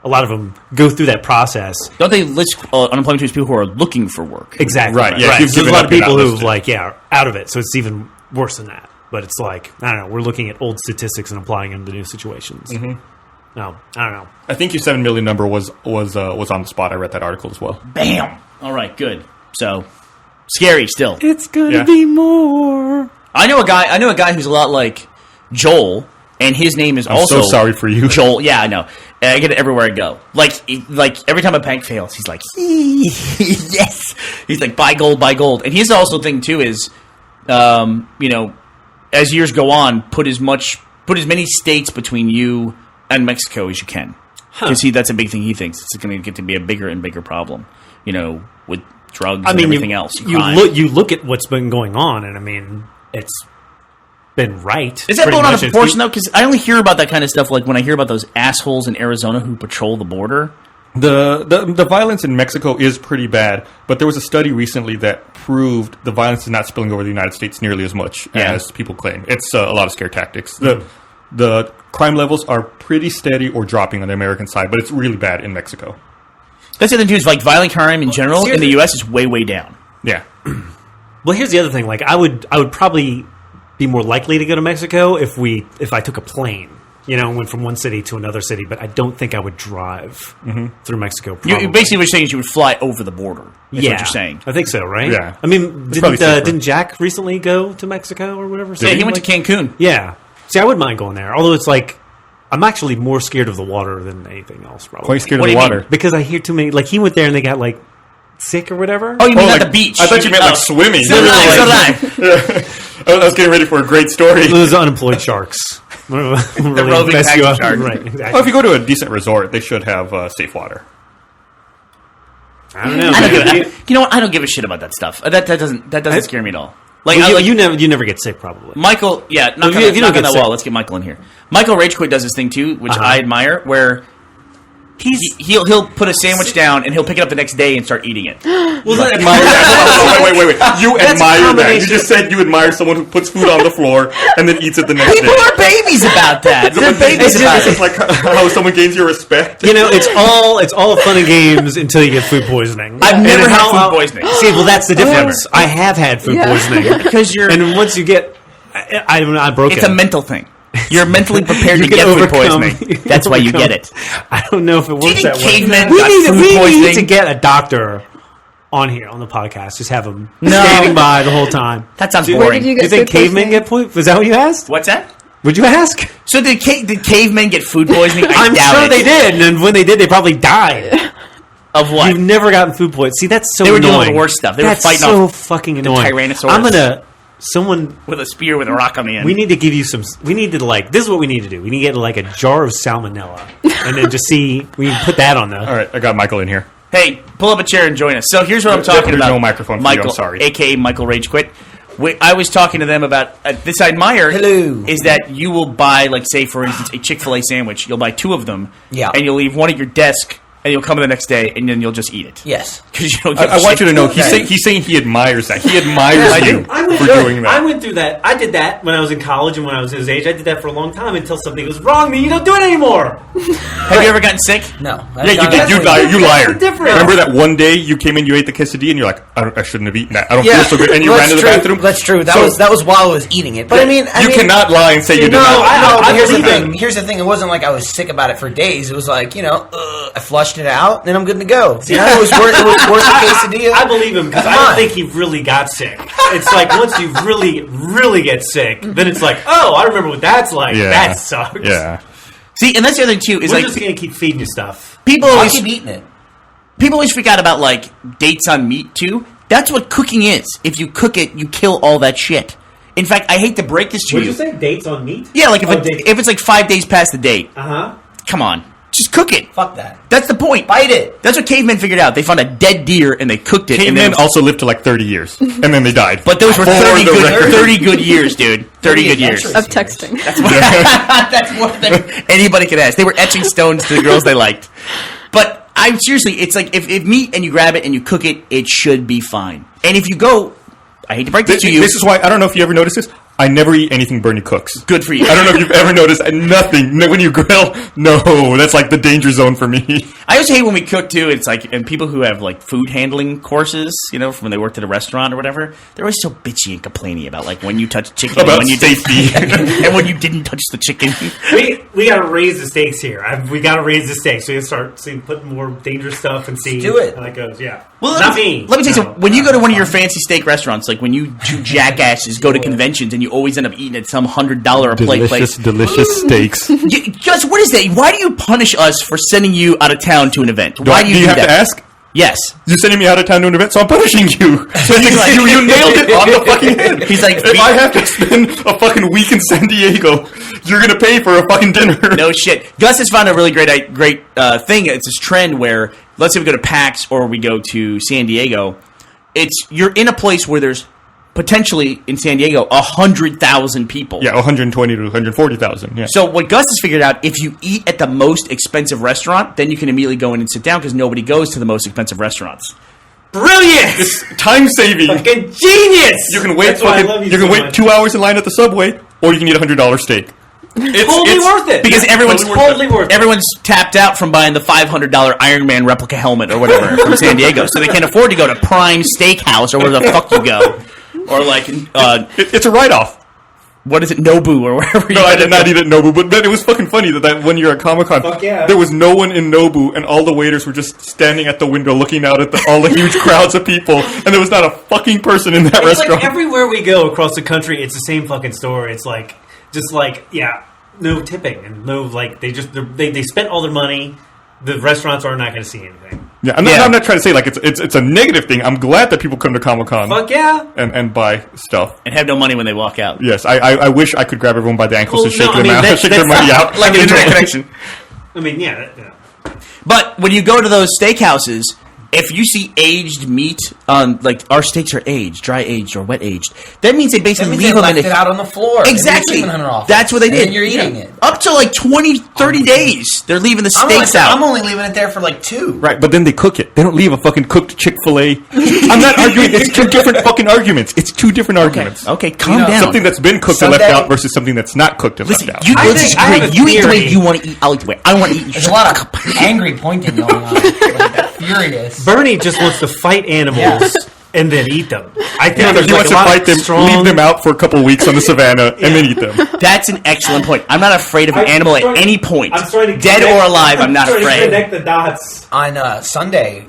a lot of them go through that process. Don't they list unemployment to people who are looking for work? Exactly Right, yeah, if Right. you've So there's a given lot up, of you're people not who listed. are out of it. So it's even worse than that. But it's like I don't know. We're looking at old statistics and applying them to new situations. Mm-hmm. No, I don't know. I think your 7 million number was on the spot. I read that article as well. Bam! All right, good. So, scary still. It's gonna Yeah. be more. I know a guy who's a lot like Joel, and his name is also so sorry for you. Joel. Yeah, I know. And I get it everywhere I go. Like every time a bank fails, he's like, yes. He's like, buy gold, buy gold. And his also thing too is, as years go on, put as many states between you and Mexico as you can, because that's a big thing. He thinks it's going to get to be a bigger and bigger problem. With drugs and everything else. Crime. You look at what's been going on, and I mean, it's been right. Is that pretty blown out of much. proportion though? Because I only hear about that kind of stuff like when I hear about those assholes in Arizona who patrol the border. The violence in Mexico is pretty bad, but there was a study recently that proved the violence is not spilling over the United States nearly as much as people claim. It's a lot of scare tactics. The crime levels are pretty steady or dropping on the American side, but it's really bad in Mexico. That's the other thing too. Is like violent crime in general in the U.S. is way, way down. Yeah. Well, here's the other thing. Like, I would probably be more likely to go to Mexico if I took a plane. Went from one city to another city, but I don't think I would drive through Mexico. You basically what you're saying is you would fly over the border. Is what you're saying. I think so, right? Yeah. I mean, probably safer. didn't Jack recently go to Mexico or whatever? Yeah, he went to Cancun. Yeah. See, I wouldn't mind going there. Although it's like, I'm actually more scared of the water than anything else, probably. Quite scared What of do the you mean? water. Because I hear too many, like, he went there and they got, like, sick or whatever. Oh, you mean Oh, at like- the beach? I thought you meant like swimming. So did I. So did I. I was getting ready for a great story. Those unemployed sharks. the roving pack of sharks. Right, Well, exactly. if you go to a decent resort, they should have safe water. I don't know. I don't man. give, you know what? I don't give a shit about that stuff. That doesn't scare me at all. Like Well, I like you never get sick, probably. Michael. Yeah, Well, if you don't knock get on that sick- wall. Let's get Michael in here. Michael Ragequit does this thing too, which I admire, where he'll put a sandwich down and he'll pick it up the next day and start eating it. Well, admire that. Wait. You That's a admire that. You combination. just said you admire someone who puts food on the floor and then eats it the next People day. are babies about that. They're babies about It's it. like how someone gains your respect. It's all fun and games until you get food poisoning. I've And never then had food poisoning. See, well, that's the difference. I have had food Yeah. poisoning Because you're. and then once you get, I broke It's it. a mental thing. You're mentally prepared You to can get food overcome- poisoning. you can That's why you overcome- get it. I don't know if it works think that way. cavemen We got need food we need poisoning? to get a doctor on here on the podcast. Just have him No. standing by the whole time. That sounds Where boring. did you Do you get think food cavemen poisoning? get food? Was that what you asked? What's that? Would you ask? So did cavemen get food poisoning? I'm doubt sure it. they did, and when they did, they probably died. Of what? You've never gotten food poisoning. See, that's so They were annoying. dealing with worse stuff. They were That's fighting so off fucking annoying. Tyrannosaurus. I'm gonna someone. With a spear with a rock on the end. We need to give you some. We need to this is what we need to do. We need to get like a jar of salmonella, and then just see. We can put that on the. All right, I got Michael in here. Hey, pull up a chair and join us. So here's what I'm talking There's about. no microphone for you, Michael, I'm sorry. a.k.a. Michael Ragequit. I was talking to them about this I admire. Hello. Is that you will buy, like, say, for instance, a Chick-fil-A sandwich. You'll buy 2 of them. Yeah. And you'll leave one at your desk and you'll come in the next day, and then you'll just eat it. Yes. Because you don't. Give I a want shit. you to know he's saying he admires that. He admires you for doing that. I went through that. I did that when I was in college and when I was his age. I did that for a long time until something was wrong. Then you don't do it anymore. Have you ever gotten sick? No. Yeah, you did. You lied. You lied. different. Remember that one day you came in, you ate the quesadilla, and you're like, I shouldn't have eaten that. I don't Yeah, feel so good. And you ran to the bathroom. That's true. That was while I was eating it. But I mean, you cannot lie and say you did not. But here's the believe thing. him. Here's the thing. It wasn't like I was sick about it for days. It was like, I flushed it out, and I'm good to go. See, it was worth the quesadilla. I believe him because I Come don't on. think he really got sick. It's like once you really, really get sick, then it's like, oh, I remember what that's like. Yeah. That sucks. Yeah. See, and that's the other thing too. Is We're like just gonna keep feeding you stuff. people I'll always keep eating it. people always freak out about like dates on meat too. That's what cooking is. If you cook it, you kill all that shit. In fact, I hate to break this to Would you. you say dates on meat? Yeah, like Oh, dates. if it's like 5 days past the date, Uh-huh. come on, just cook it. Fuck that. That's the point. Bite it. That's what cavemen figured out. They found a dead deer and they cooked it. and Cavemen then, also lived to like 30 years, and then they died. but those were For 30 the good, record. 30 good years, dude. 30 good years. adventurous Of texting. That's more than anybody could ask. They were etching stones to the girls they liked. But I seriously, it's like if meat and you grab it and you cook it, it should be fine. And if you go, I hate to break this to you. This is why I don't know if you ever noticed this. I never eat anything Bernie cooks. Good for you. I don't know if you've ever noticed nothing. When you grill, no, that's like the danger zone for me. I always hate when we cook too. It's like, and people who have like food handling courses, from when they worked at a restaurant or whatever, they're always so bitchy and complaining about like when you touch chicken About and when you safety. and when you didn't touch the chicken. We got to raise the stakes here. We got to raise the stakes. So you start putting more dangerous stuff and see do it. how that goes. Yeah. Well, Not me. Let me tell you No. something. When you go to one of your fancy steak restaurants, like when you two jackasses go to conventions and you always end up eating at some $100 a plate place. delicious steaks. Gus, what is that? Why do you punish us for sending you out of town to an event? Why do you do have that? to ask? Yes. You're sending me out of town to an event, so I'm punishing you. So you nailed it on the fucking head. He's like, if I have to spend a fucking week in San Diego, you're gonna pay for a fucking dinner. No shit. Gus has found a really great thing. It's this trend where, let's say we go to PAX or we go to San Diego, you're in a place where there's potentially in San Diego 100,000 people. Yeah, 120 to 140,000. Yeah. So what Gus has figured out, if you eat at the most expensive restaurant, then you can immediately go in and sit down because nobody goes to the most expensive restaurants. Brilliant! It's time saving. Fucking genius! You can wait. That's why I love You can so wait much. 2 hours in line at the Subway, or you can eat a $100 steak. It's Totally worth it. Because everyone's totally worth it. everyone's tapped out from buying the $500 Iron Man replica helmet or whatever from San Diego, so they can't afford to go to Prime Steakhouse or where the fuck you go, or like It's a write-off. what is it, Nobu or wherever. No, I did not eat at Nobu, but then it was fucking funny that one year at Comic-Con, Fuck yeah. there was no one in Nobu, and all the waiters were just standing at the window looking out at all the huge crowds of people, and there was not a fucking person in that It's restaurant. like everywhere we go across the country, it's the same fucking story. It's like, no tipping and no, like, they spent all their money. The restaurants are not going to see anything. Yeah, I'm not trying to say like it's a negative thing. I'm glad that people come to Comic-Con Fuck yeah. and buy stuff. and have no money when they walk out. Yes, I wish I could grab everyone by the ankles Well, and shake no, I them mean, out, that's- shake their money out, Like an internet connection. I mean, yeah. But when you go to those steakhouses, if you see aged meat on, like, our steaks are aged, dry aged or wet aged, that means they That basically means leave they them in left it out on the floor. Exactly. That's what they And did. then you're eating it. Up to like 20, 30 days. They're leaving the steaks out. I'm only leaving it there for like 2. Right, but then they cook it. They don't leave a fucking cooked Chick-fil-A. I'm not arguing. It's two different fucking arguments. It's two different arguments. Okay, calm down. Something that's been cooked and left out versus something that's not cooked and Listen, left out. you I let's think- just I have agree. a You eat the way theory. you want to eat. I'll eat the way I want to eat. There's a lot of angry pointing going on. Like, furious. Bernie just wants to fight animals and then eat them. I think No, there's he like wants a to lot fight of them, strong... leave them out for a couple weeks on the savannah, and then eat them. That's an excellent point. I'm not afraid of an I'm animal at trying- any point. I'm trying to Dead connect- or alive, I'm not trying to afraid. connect the dots. On Sunday,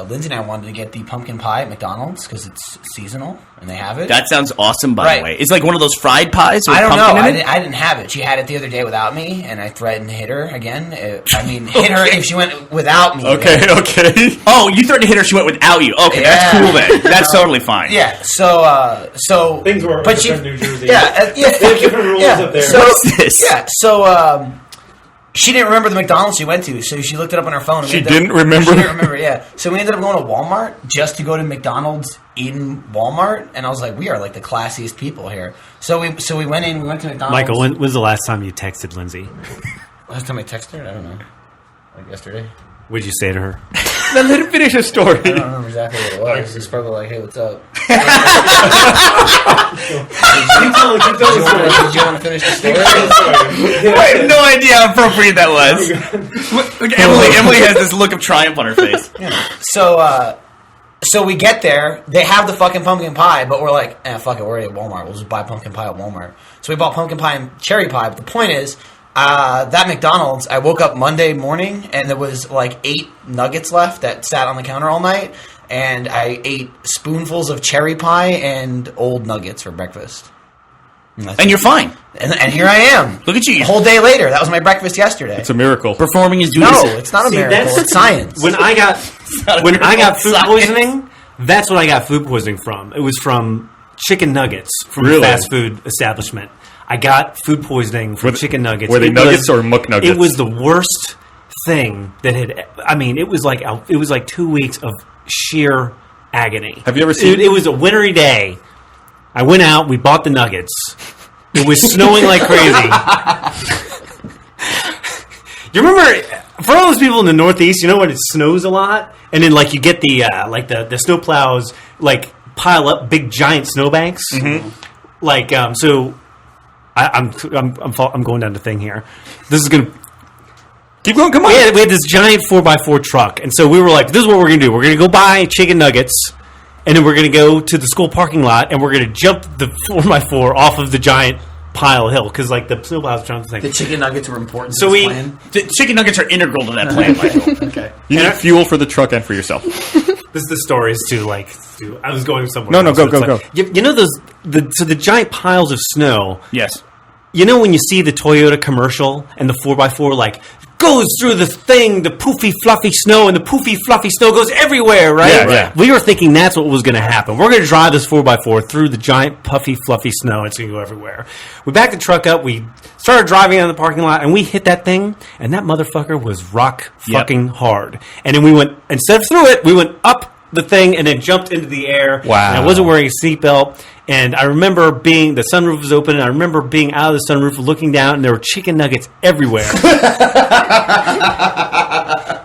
Lindsay and I wanted to get the pumpkin pie at McDonald's because it's seasonal and they have it. That sounds awesome, by Right. the way. It's like one of those fried pies with I don't know. pumpkin in it? I didn't have it. She had it the other day without me, and I threatened to hit her again. Hit her if she went without me. Okay, okay. Oh, you threatened to hit her. She went without you. Okay, that's Yeah. cool then. That's totally fine. Yeah. So Things were but she, different in New Jersey. Yeah. They have different rules up there. So, What's this? Yeah. So she didn't remember the McDonald's she went to, so she looked it up on her phone. And we She ended up- didn't remember? She didn't remember. Yeah. So we ended up going to Walmart just to go to McDonald's in Walmart, and I was like, we are like the classiest people here. So we went in. We went to McDonald's. Michael, when was the last time you texted Lindsay? Last time I texted her, I don't know. Like yesterday. What'd you say to her? Then let him finish his story. I don't remember exactly what it was. He's probably like, "Hey, what's up?" Did you want to finish the story? I have no idea how appropriate that was. Look, Emily has this look of triumph on her face. So we get there. They have the fucking pumpkin pie, but we're like, fuck it. We're already at Walmart. We'll just buy pumpkin pie at Walmart. So we bought pumpkin pie and cherry pie. But the point is, that McDonald's, I woke up Monday morning and there was like 8 nuggets left that sat on the counter all night. And I ate spoonfuls of cherry pie and old nuggets for breakfast. And you're fine. And here I am. Look at you. A whole day later. That was my breakfast yesterday. It's a miracle. Performing is No, it's not a miracle. It's science. When I got food poisoning, that's what I got food poisoning from. It was from chicken nuggets from a fast food establishment. I got food poisoning from chicken nuggets. Were they nuggets or muck nuggets? It was the worst thing that had. I mean, it was like 2 weeks of sheer agony. Have you ever seen? It was a wintry day. I went out. We bought the nuggets. It was snowing like crazy. You remember, for all those people in the Northeast, you know when it snows a lot, and then like you get the snow plows like pile up big giant snowbanks. Mm-hmm. Like so, I'm going down the thing here. This is gonna. Keep going, come on. We had this giant 4x4 truck, and so we were like, this is what we're going to do. We're going to go buy chicken nuggets, and then we're going to go to the school parking lot, and we're going to jump the 4x4 off of the giant pile hill, because like the snowplows trying to think. The chicken nuggets were important So to this plan. The chicken nuggets are integral to that plan, Michael. Okay. You need fuel for the truck and for yourself. This is the stories I was going somewhere. No, else, go, so it's go, like- You know the giant piles of snow. Yes. You know when you see the Toyota commercial and the 4x4 like goes through the thing, the poofy fluffy snow, and the poofy fluffy snow goes everywhere, right? Yeah, yeah. We were thinking that's what was going to happen. We're going to drive this 4x4 through the giant puffy fluffy snow. It's going to go everywhere. We backed the truck up. We started driving out of the parking lot, and we hit that thing, and that motherfucker was rock fucking hard. And then we went, instead of through it, we went up the thing and then jumped into the air. Wow. And I wasn't wearing a seatbelt. And I remember the sunroof was open, and I remember being out of the sunroof looking down, and there were chicken nuggets everywhere.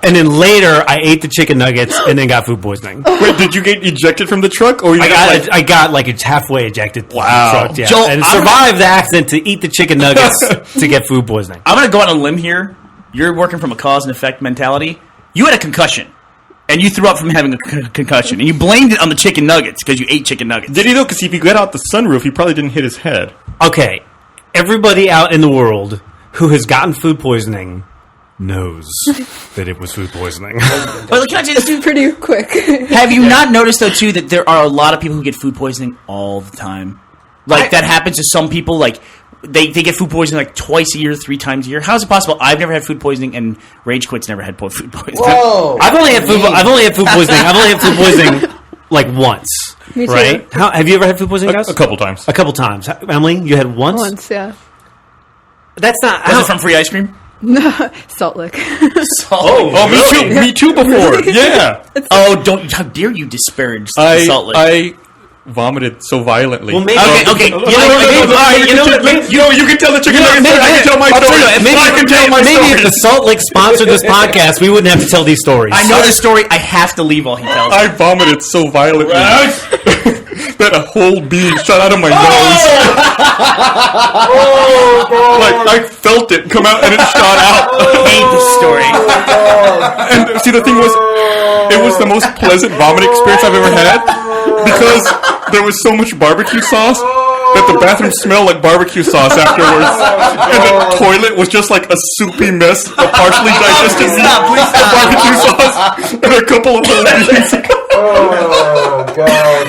And then later, I ate the chicken nuggets and then got food poisoning. Wait, did you get ejected from the truck, or I got like it's halfway ejected from the truck, yeah. Joel, and I'm survived the accident to eat the chicken nuggets to get food poisoning. I'm going to go on a limb here. You're working from a cause and effect mentality. You had a concussion. And you threw up from having a concussion. And you blamed it on the chicken nuggets because you ate chicken nuggets. Did he though? Because if he got out the sunroof, he probably didn't hit his head. Okay, everybody out in the world who has gotten food poisoning knows that it was food poisoning. But can I just do Pretty quick. Have you not noticed, though, too, that there are a lot of people who get food poisoning all the time? Like, that happens to some people, like, they get food poisoning, like, twice a year, 3 times a year. How is it possible? I've never had food poisoning, and Rage Quit's never had food poisoning. Whoa! I've only had food poisoning. I've only had food poisoning like once. Me too. Right? Have you ever had food poisoning, guys? A couple times. A couple times. Emily, you had once? Once, yeah. That's not... Was it from free ice cream? Salt Lick. Oh, me too. Me too. Before, yeah. Oh, don't! How dare you disparage the Salt Lake? I vomited so violently. Well, maybe... Okay. You can tell the chicken nuggets story. I can tell my story. I can tell my Maybe if story. the Salt Lake sponsored this podcast, we wouldn't have to tell these stories. I know the story. I have to leave while he tells it. I vomited so violently that a whole bean shot out of my nose. Like I felt it come out and it shot out. I hate this story. And see, the thing was, it was the most pleasant vomit experience I've ever had because there was so much barbecue sauce that the bathroom smelled like barbecue sauce afterwards, and the toilet was just like a soupy mess of partially digested meat and barbecue sauce and a couple of little beans. Oh god!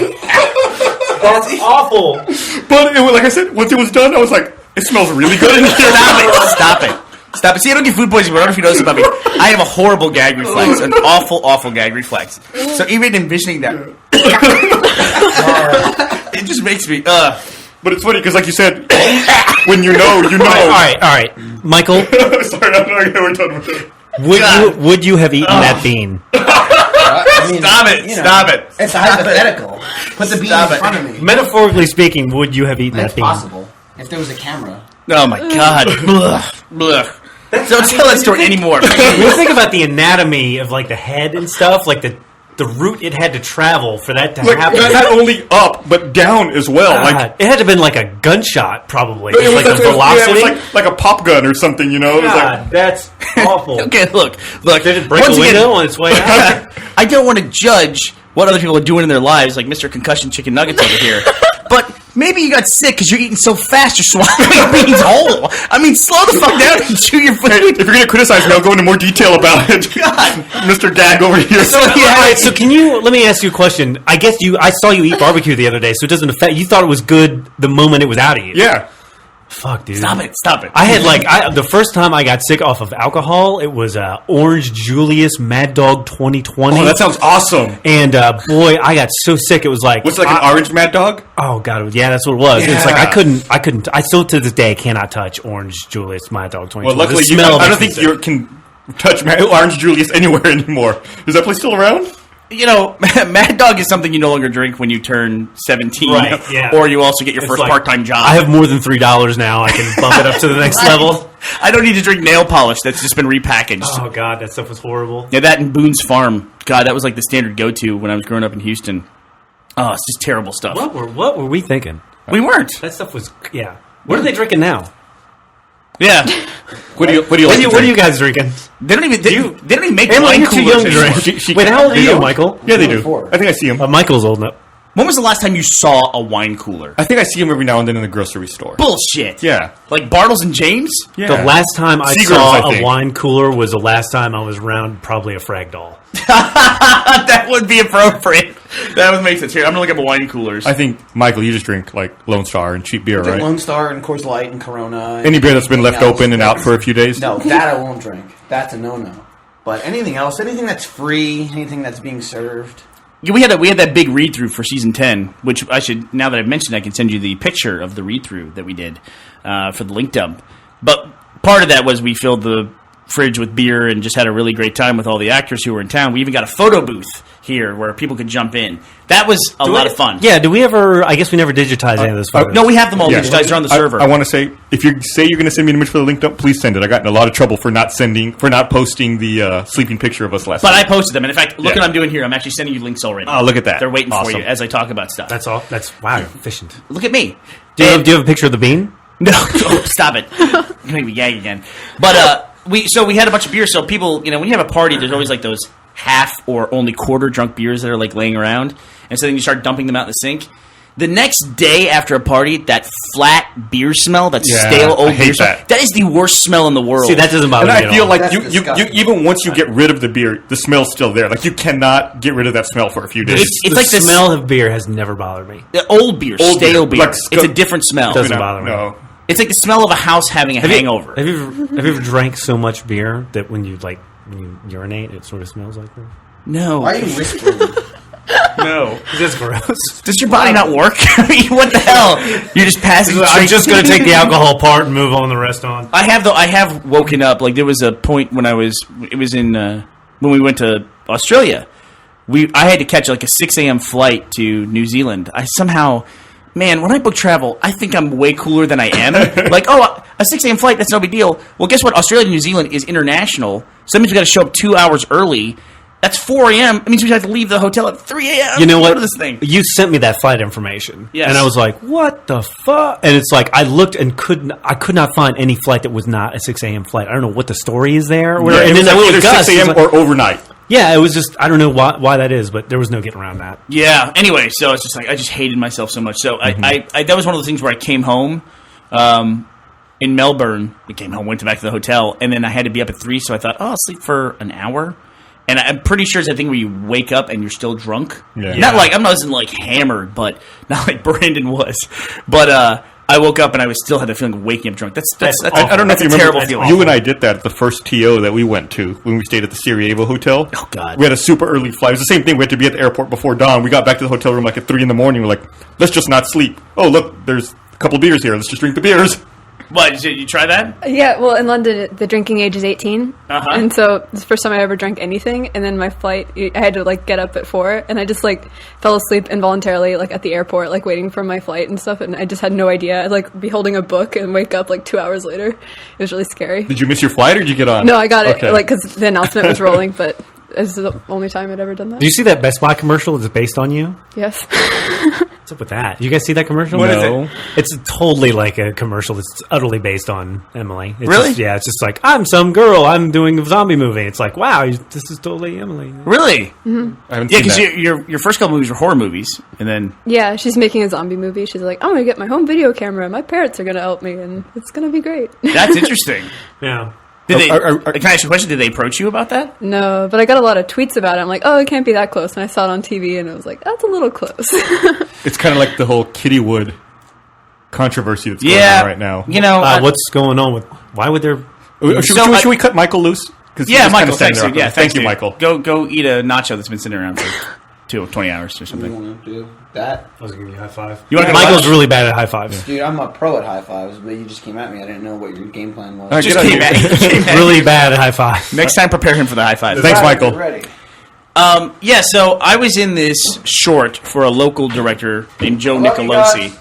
That's awful. But it was, like I said, once it was done, I was like, it smells really good in here. Stop it. See, I don't get food poisoning, but I don't know if you noticed about me. I have a horrible gag reflex, an awful gag reflex. So even envisioning that, it just makes me, But it's funny because, like you said, when you know, you know. All right. Michael, Sorry, I'm not we're done with it. would you have eaten that bean? I mean, Stop it. It's a hypothetical. Put the bean in front of me. Metaphorically speaking, would you have eaten It's that bean? possible if there was a camera. Oh my god. Blech. Don't tell that story anymore. When you think about the anatomy of like the head and stuff, like the route it had to travel for that to Like, happen. not only up, but down as well. God, Like, it had to have been like a gunshot, probably. it was Like the yeah, velocity. it was like a pop gun or something, you know? It was like, God, that's awful. Okay, look. Did it break once a again, window on its way out? I don't want to judge what other people are doing in their lives, like Mr. Concussion Chicken Nuggets over here. But maybe you got sick because you're eating so fast you're swallowing beans whole. I mean, slow the fuck down and chew your food. if you're going to criticize me, I'll go into more detail about it. God. Mr. Gag over here. So, All right, so let me ask you a question. I guess I saw you eat barbecue the other day, so it doesn't affect, you thought it was good the moment it was out of you. Yeah. Fuck, dude. Stop it. I had the first time I got sick off of alcohol, it was Orange Julius Mad Dog 2020. Oh, that sounds awesome. And boy, I got so sick. It was like, What's like an orange Mad Dog? oh god, yeah, that's what it was. It's like I couldn't. I still to this day cannot touch Orange Julius Mad Dog 2020. Well, luckily, The smell I don't makes think me you can touch Orange Julius anywhere anymore. Is that place still around? You know, Mad Dog is something you no longer drink when you turn 17. Right, yeah. Or you also get your It's first like, part-time job. I have more than $3 now. I can bump it up to the next level. I don't need to drink nail polish that's just been repackaged. Oh god, that stuff was horrible. Yeah, that and Boone's Farm. God, that was like the standard go-to when I was growing up in Houston. Oh, it's just terrible stuff. What were we thinking? We weren't. That stuff was What are they drinking now? Yeah. What do you like What to are you drink? guys drinking? They don't even make Emily, wine you're too coolers young to anymore. drink. Wait, how old are you, Michael? Yeah, they do. I think I see him. Michael's old enough. When was the last time you saw a wine cooler? I think I see him every now and then in the grocery store. Bullshit. Yeah. Like Bartles and James? Yeah. The last time I Seagram's, saw I a think. wine cooler was the last time I was around probably a frag doll. That would be appropriate. That would make sense. Here, I'm going to look up wine coolers. I think, Michael, you just drink like Lone Star and cheap beer, right? Lone Star and Coors Light and Corona. Any beer that's been left anything else. open and out for a few days? No, that I won't drink. That's a no-no. But anything else, anything that's free, anything that's being served. Yeah, we had that big read-through for Season 10, which I should, now that I've mentioned, I can send you the picture of the read-through that we did for the link dump. But part of that was we filled the fridge with beer and just had a really great time with all the actors who were in town. We even got a photo booth here where people could jump in. That was a lot of fun. Yeah, do we ever... I guess we never digitized any of those photos. No, we have them all Yeah. digitized. They're on the server. I want to say, if you say you're going to send me an image for the link dump, please send it. I got in a lot of trouble for not posting the sleeping picture of us last But night. I posted them. And in fact, look Yeah. what I'm doing here. I'm actually sending you links already. Oh, look at that. They're waiting for Awesome. you as I talk about stuff. That's all. Wow, efficient. Look at me. Do you have a picture of the bean? No, oh, stop it. You're making me gag again. But we had a bunch of beer, so people, when you have a party, there's always like those half or only quarter drunk beers that are like laying around, and so then you start dumping them out in the sink. The next day after a party, that flat beer smell, that Yeah, stale I old hate beer smell, that. that is the worst smell in the world. See, that doesn't bother And me I at feel all. like That's you disgusting. even once you get rid of the beer, the smell's still there. Like you cannot get rid of that smell for a few days. It's the like the smell of beer has never bothered me. The old beer, Old stale beer. beer. Like It's a different smell. Doesn't bother me. No. It's like the smell of a house having a hangover. Have you ever drank so much beer that when you urinate, it sort of smells like that? No. Why are you whispering? No. It's just gross. Does your body not work? I mean, what the hell? You're just passing. I'm just going to take the alcohol part and move on the rest on. I have woken up. Like there was a point when when we went to Australia. I had to catch like a 6 a.m. flight to New Zealand. I somehow, man, when I book travel, I think I'm way cooler than I am. Like, oh, a 6 a.m. flight, that's no big deal. Well, guess what? Australia and New Zealand is international. So that means we got to show up 2 hours early. That's 4 a.m. It means we have to leave the hotel at 3 a.m. You know to what? Go to this thing. You sent me that flight information, Yes. and I was like, "What the fuck?" And it's like I looked and I could not find any flight that was not a 6 a.m. flight. I don't know what the story is there. Yeah, and it was then I like went either with Gus. 6 a.m. He's like- or overnight. yeah, it was just I don't know why that is, but there was no getting around that. Yeah. Anyway, so it's just like I just hated myself so much. So Mm-hmm. I that was one of those things where I came home in Melbourne. We came home, went back to the hotel, and then I had to be up at 3. So I thought, oh, I'll sleep for an hour. And I'm pretty sure it's that thing where you wake up and you're still drunk. Yeah. Not like I'm not like hammered, but not like Brandon was. But I woke up and I still had the feeling of waking up drunk. That's I don't know if you that's a terrible remember. feeling. You and I did that at the first TO that we went to when we stayed at the Sarajevo Hotel. Oh, God. We had a super early flight. It was the same thing. We had to be at the airport before dawn. We got back to the hotel room like at 3 in the morning. We're like, let's just not sleep. Oh, look, there's a couple beers here. Let's just drink the beers. What? You try that? Yeah, well, in London, the drinking age is 18. Uh-huh. And so it's the first time I ever drank anything. And then my flight, I had to, like, get up at 4. And I just, like, fell asleep involuntarily, like, at the airport, like, waiting for my flight and stuff. And I just had no idea. I'd, like, be holding a book and wake up, like, 2 hours later. It was really scary. Did you miss your flight or did you get on? No, I got it, Okay. like, because the announcement was rolling, but it's the only time I'd ever done that. Do you see that Best Buy commercial that's based on you? Yes. What's up with that? You guys see that commercial? What is No. it? It's totally like a commercial that's utterly based on Emily. It's Really? Just, yeah, it's just like, I'm some girl, I'm doing a zombie movie. It's like, wow, this is totally Emily. Really? I haven't Yeah, seen because that. your first couple movies were horror movies, and then Yeah, she's making a zombie movie. She's like, I'm going to get my home video camera. My parents are going to help me, and it's going to be great. that's interesting. Yeah. Did they? Are- Can I ask you a question? Did they approach you about that? No, but I got a lot of tweets about it. I'm like, oh, it can't be that close. And I saw it on TV, and it was like, that's a little close. It's kind of like the whole Kittywood controversy that's going Yeah, on right now. You know, What's going on with? Why would there? Should we cut Michael loose? 'Cause yeah, he's Michael. kinda standing Thanks, there. dude. Yeah, Thank thanks, you, dude. Michael. Go eat a nacho that's been sitting around for 20 hours or something. want to do that? I was giving you a high five. You wanna go Michael's lunch? really bad at high fives. Dude, I'm a pro at high fives, but you just came at me. I didn't know what your game plan was. All right, Just get out came of at here. you. Really bad at high five. Next time, prepare him for the high five. Thanks, Alright, Michael. Ready. Yeah, so I was in this short for a local director named Joe Love you Nicolosi. guys.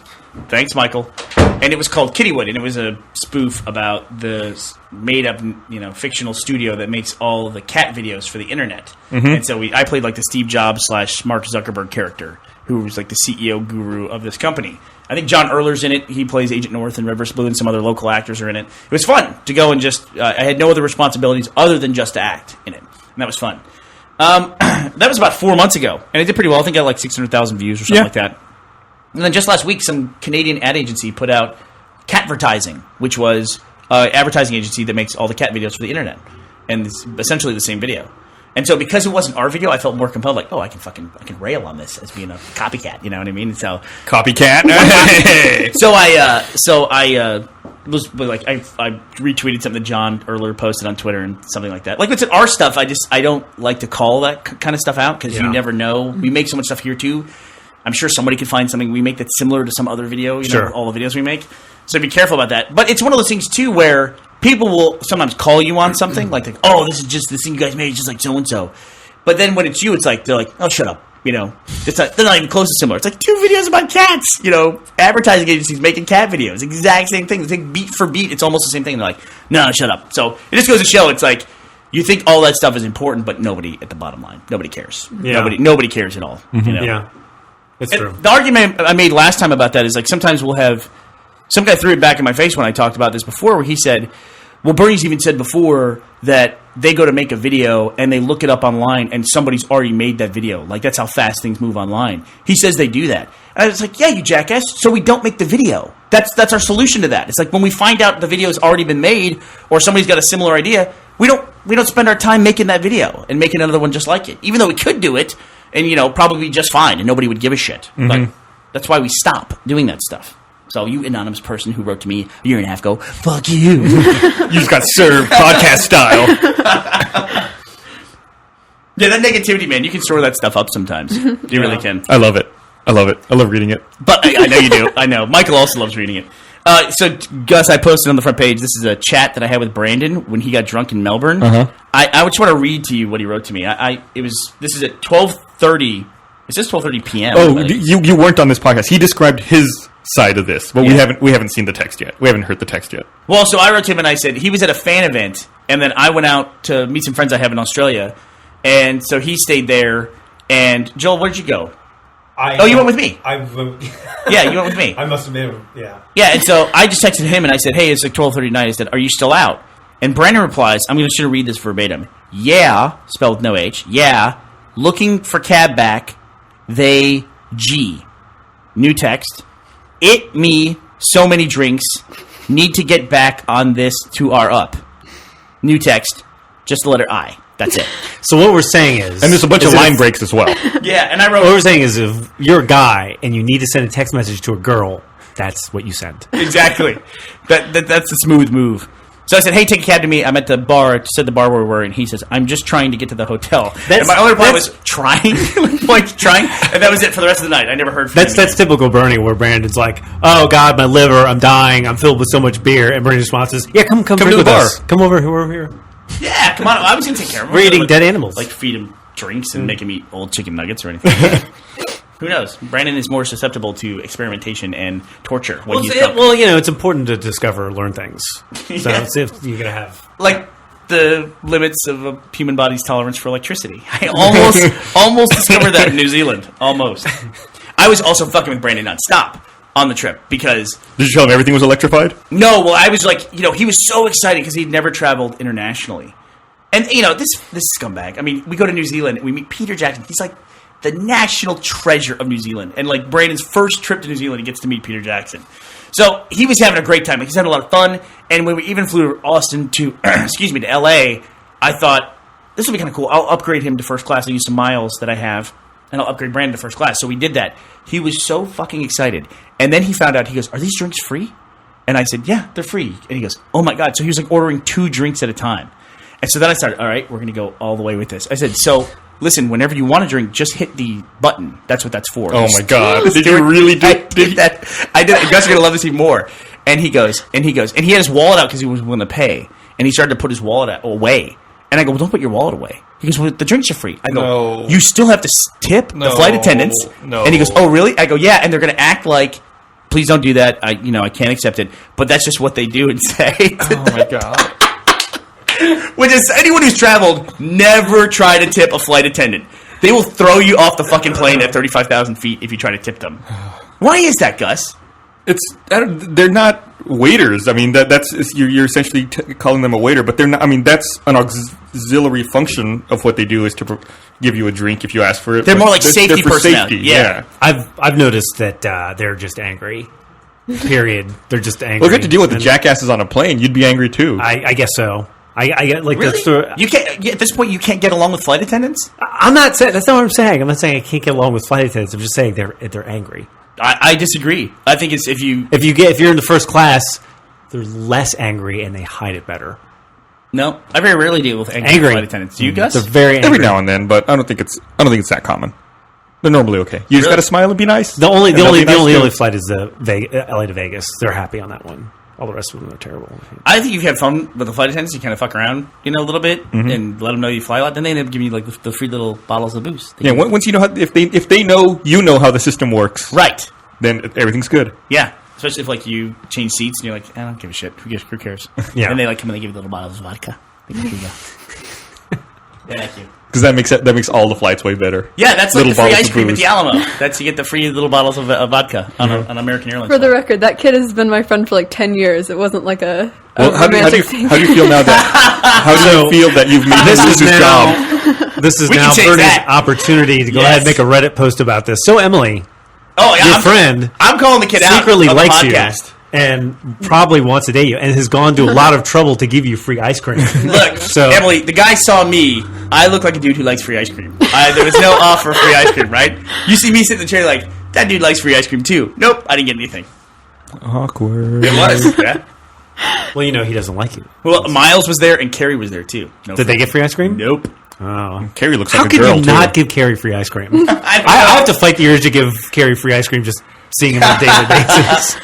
Thanks, Michael. And it was called Kittywood, and it was a spoof about the made-up, fictional studio that makes all the cat videos for the internet. And so I played like the Steve Jobs / Mark Zuckerberg character, who was like the CEO guru of this company. I think John Erler's in it. He plays Agent North and Rivers Blue, and some other local actors are in it. It was fun to go and just. I had no other responsibilities other than just to act in it, and that was fun. That was about 4 months ago, and it did pretty well. I think I got like 600,000 views or something like that. And then just last week, some Canadian ad agency put out Catvertising, which was an advertising agency that makes all the cat videos for the internet, and it's essentially the same video. And so, because it wasn't our video, I felt more compelled. Like, oh, I can rail on this as being a copycat. You know what I mean? So, Copycat. I was like, I retweeted something that John Erler posted on Twitter and something like that. Like, it's our stuff. I don't like to call that kind of stuff out because you never know. We make so much stuff here too. I'm sure somebody could find something we make that's similar to some other video. You know, all the videos we make. So be careful about that. But it's one of those things too where people will sometimes call you on something like, oh, this is just this thing you guys made, just like so and so. But then when it's you, it's like they're like, oh, shut up. You know, they're not even close to similar. It's like 2 videos about cats. You know, advertising agencies making cat videos, exact same thing. They think beat for beat, it's almost the same thing. They're like, no, shut up. So it just goes to show, it's like you think all that stuff is important, but nobody at the bottom line, nobody cares. Yeah. Nobody cares at all. You know? Yeah, it's And true. the argument I made last time about that is like sometimes we'll have some guy threw it back in my face when I talked about this before, where he said, well, Bernie's even said before that they go to make a video and they look it up online and somebody's already made that video. Like, that's how fast things move online. He says they do that. And I was like, yeah, you jackass. So we don't make the video. That's our solution to that. It's like when we find out the video's already been made or somebody's got a similar idea, we don't spend our time making that video and making another one just like it. Even though we could do it and, probably be just fine and nobody would give a shit. But that's why we stop doing that stuff. So you anonymous person who wrote to me a year and a half ago, fuck you. You just got served podcast style. Yeah, that negativity, man, you can store that stuff up sometimes. You really can. I love it. I love reading it. But I know you do. I know. Michael also loves reading it. So, Gus, I posted on the front page, this is a chat that I had with Brandon when he got drunk in Melbourne. I just want to read to you what he wrote to me. This is at 12:30. It says 12:30 p.m. Oh, but- you weren't on this podcast. He described his side of this, but we haven't seen the text yet. We haven't heard the text yet. Well, so I wrote to him and I said he was at a fan event, and then I went out to meet some friends I have in Australia, and so he stayed there. And Joel, where'd you go? You went with me. Yeah, you went with me. I must have been. Yeah. Yeah, and so I just texted him and I said, hey, it's like 12:30 night. I said, are you still out? And Brandon replies, I'm going to read this verbatim. Yeah, spelled with no H. Yeah, looking for cab back. They G. New text. It me so many drinks. Need to get back on this to our up. New text. Just the letter I. That's it. So what we're saying is, And there's a bunch of if- line breaks as well. Yeah, and I What wrote we're saying is, if you're a guy and you need to send a text message to a girl, that's what you send. exactly. That's a smooth move. So I said, hey, take a cab to me. I'm at the bar, said the bar where we were, and he says, I'm just trying to get to the hotel. And my only reply was, trying? Like, trying? And that was it for the rest of the night. I never heard from him. That's typical Bernie, where Brandon's like, oh, God, my liver, I'm dying, I'm filled with so much beer. And Bernie's response is, yeah, come to drink the with bar. us. Come over here, we're over here. Yeah, come on. I was going to take care of him. We're eating Like- dead animals. Like, feed him drinks and make him eat old chicken nuggets or anything. Who knows? Brandon is more susceptible to experimentation and torture when he's drunk. Well, it's important to discover, learn things. So Yeah. it's if you're going to have... Like the limits of a human body's tolerance for electricity. I almost discovered that in New Zealand. Almost. I was also fucking with Brandon nonstop on the trip because... Did you tell him everything was electrified? No, well, I was like, he was so excited because he'd never traveled internationally. And, this scumbag. I mean, we go to New Zealand and we meet Peter Jackson. He's like the national treasure of New Zealand. And like Brandon's first trip to New Zealand, he gets to meet Peter Jackson. So he was having a great time. Like, he's having a lot of fun. And when we even flew to Austin to, to LA, I thought, this will be kind of cool. I'll upgrade him to first class. I'll use some miles that I have, and I'll upgrade Brandon to first class. So we did that. He was so fucking excited. And then he found out, he goes, are these drinks free? And I said, yeah, they're free. And he goes, oh my God. So he was like ordering 2 drinks at a time. And so then I started, all right, we're going to go all the way with this. I said, so listen, whenever you want to drink, just hit the button. That's what that's for. Oh my God! Did you really do? I did that. I did. You guys are gonna love this even more. And he goes, and he had his wallet out because he was willing to pay, and he started to put his wallet away. And I go, well, don't put your wallet away. He goes, well, the drinks are free. I go, No. you still have to tip the flight attendants. No. And he goes, oh really? I go, yeah. And they're gonna act like, please don't do that. I can't accept it. But that's just what they do and say. Oh my God! Which is, anyone who's traveled, never try to tip a flight attendant. They will throw you off the fucking plane at 35,000 feet if you try to tip them. Why is that, Gus? They're not waiters. I mean, you're essentially calling them a waiter, but they're not. I mean, that's an auxiliary function of what they do is to give you a drink if you ask for it. They're But more like safety for personnel. safety, Yeah. I've noticed that they're just angry. Period. They're just angry. Well, if you had to deal with the And jackasses on a plane, you'd be angry too. I guess so. I get like Really? You can't. At this point, you can't get along with flight attendants. I'm not saying that's not what I'm saying. I'm not saying I can't get along with flight attendants. I'm just saying they're angry. I disagree. I think it's if you're in the first class, they're less angry and they hide it better. No, I very rarely deal with angry flight attendants. Do you, Gus? They're very angry. Every now and then, but I don't think it's that common. They're normally okay. You just got to smile and be nice. The only And they'll be nice too. flight is the LA to Vegas. They're happy on that one. All the rest of them are terrible. I think if you have fun with the flight attendants, you kind of fuck around, a little bit, and let them know you fly a lot. Then they end up giving you like the free little bottles of booze. Yeah, once you know how, if they know you know how the system works, Right. then everything's good. Yeah. Especially if like you change seats and you're like, I don't give a shit. Who cares? Yeah. And they like come and they give you little bottles of vodka. Like, here you go. Thank you. Because that makes all the flights way better. Yeah, that's like Little the free bottles ice of cream at booze. the Alamo. That's you get the free little bottles of vodka on American Airlines. For the record, that kid has been my friend for like 10 years. It wasn't like a Well, how do romantic thing. you feel now that how do you feel that you've made him lose his job? This is We can now change Bernie's that. opportunity to go Yes. ahead and make a Reddit post about this. So Emily, Oh yeah, your friend, I'm calling the kid out secretly on the likes you podcast. and probably wants to date you and has gone to a lot of trouble to give you free ice cream. Look, So- Emily, the guy saw me. I look like a dude who likes free ice cream. There was no offer of free ice cream, right? You see me sit in the chair like, that dude likes free ice cream too. Nope, I didn't get anything. Awkward. It was. Yeah. Well, he doesn't like you. Well, Miles was there and Carrie was there too. No Did they get free ice cream? Nope. Oh. Carrie looks How like a can girl you too. not give Carrie free ice cream? I I have to fight the urge to give Carrie free ice cream just seeing him on a daily basis.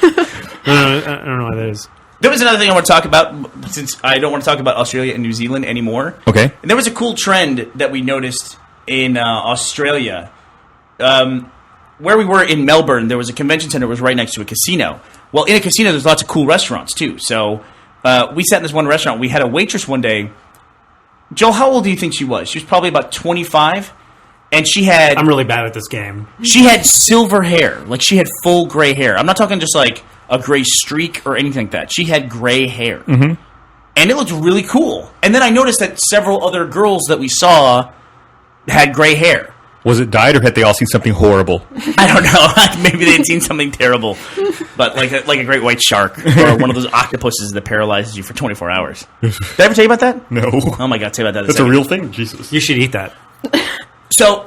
I don't know why that is. There was another thing I want to talk about, since I don't want to talk about Australia and New Zealand anymore. Okay. And there was a cool trend that we noticed in Australia. Where we were in Melbourne, there was a convention center that was right next to a casino. Well, in a casino, there's lots of cool restaurants, too. So we sat in this one restaurant. We had a waitress one day. Joel, how old do you think she was? She was probably about 25. And she had... I'm really bad at this game. She had silver hair. Like, she had full gray hair. I'm not talking just, like, a gray streak or anything like that. She had gray hair. Mm-hmm. And it looked really cool. And then I noticed that several other girls that we saw had gray hair. Was it dyed, or had they all seen something horrible? I don't know. Maybe they had seen something terrible. But like a great white shark or one of those octopuses that paralyzes you for 24 hours. Did I ever tell you about that? No. Oh, my God. Tell you about that in a That's a second. real thing. Jesus. You should eat that. So,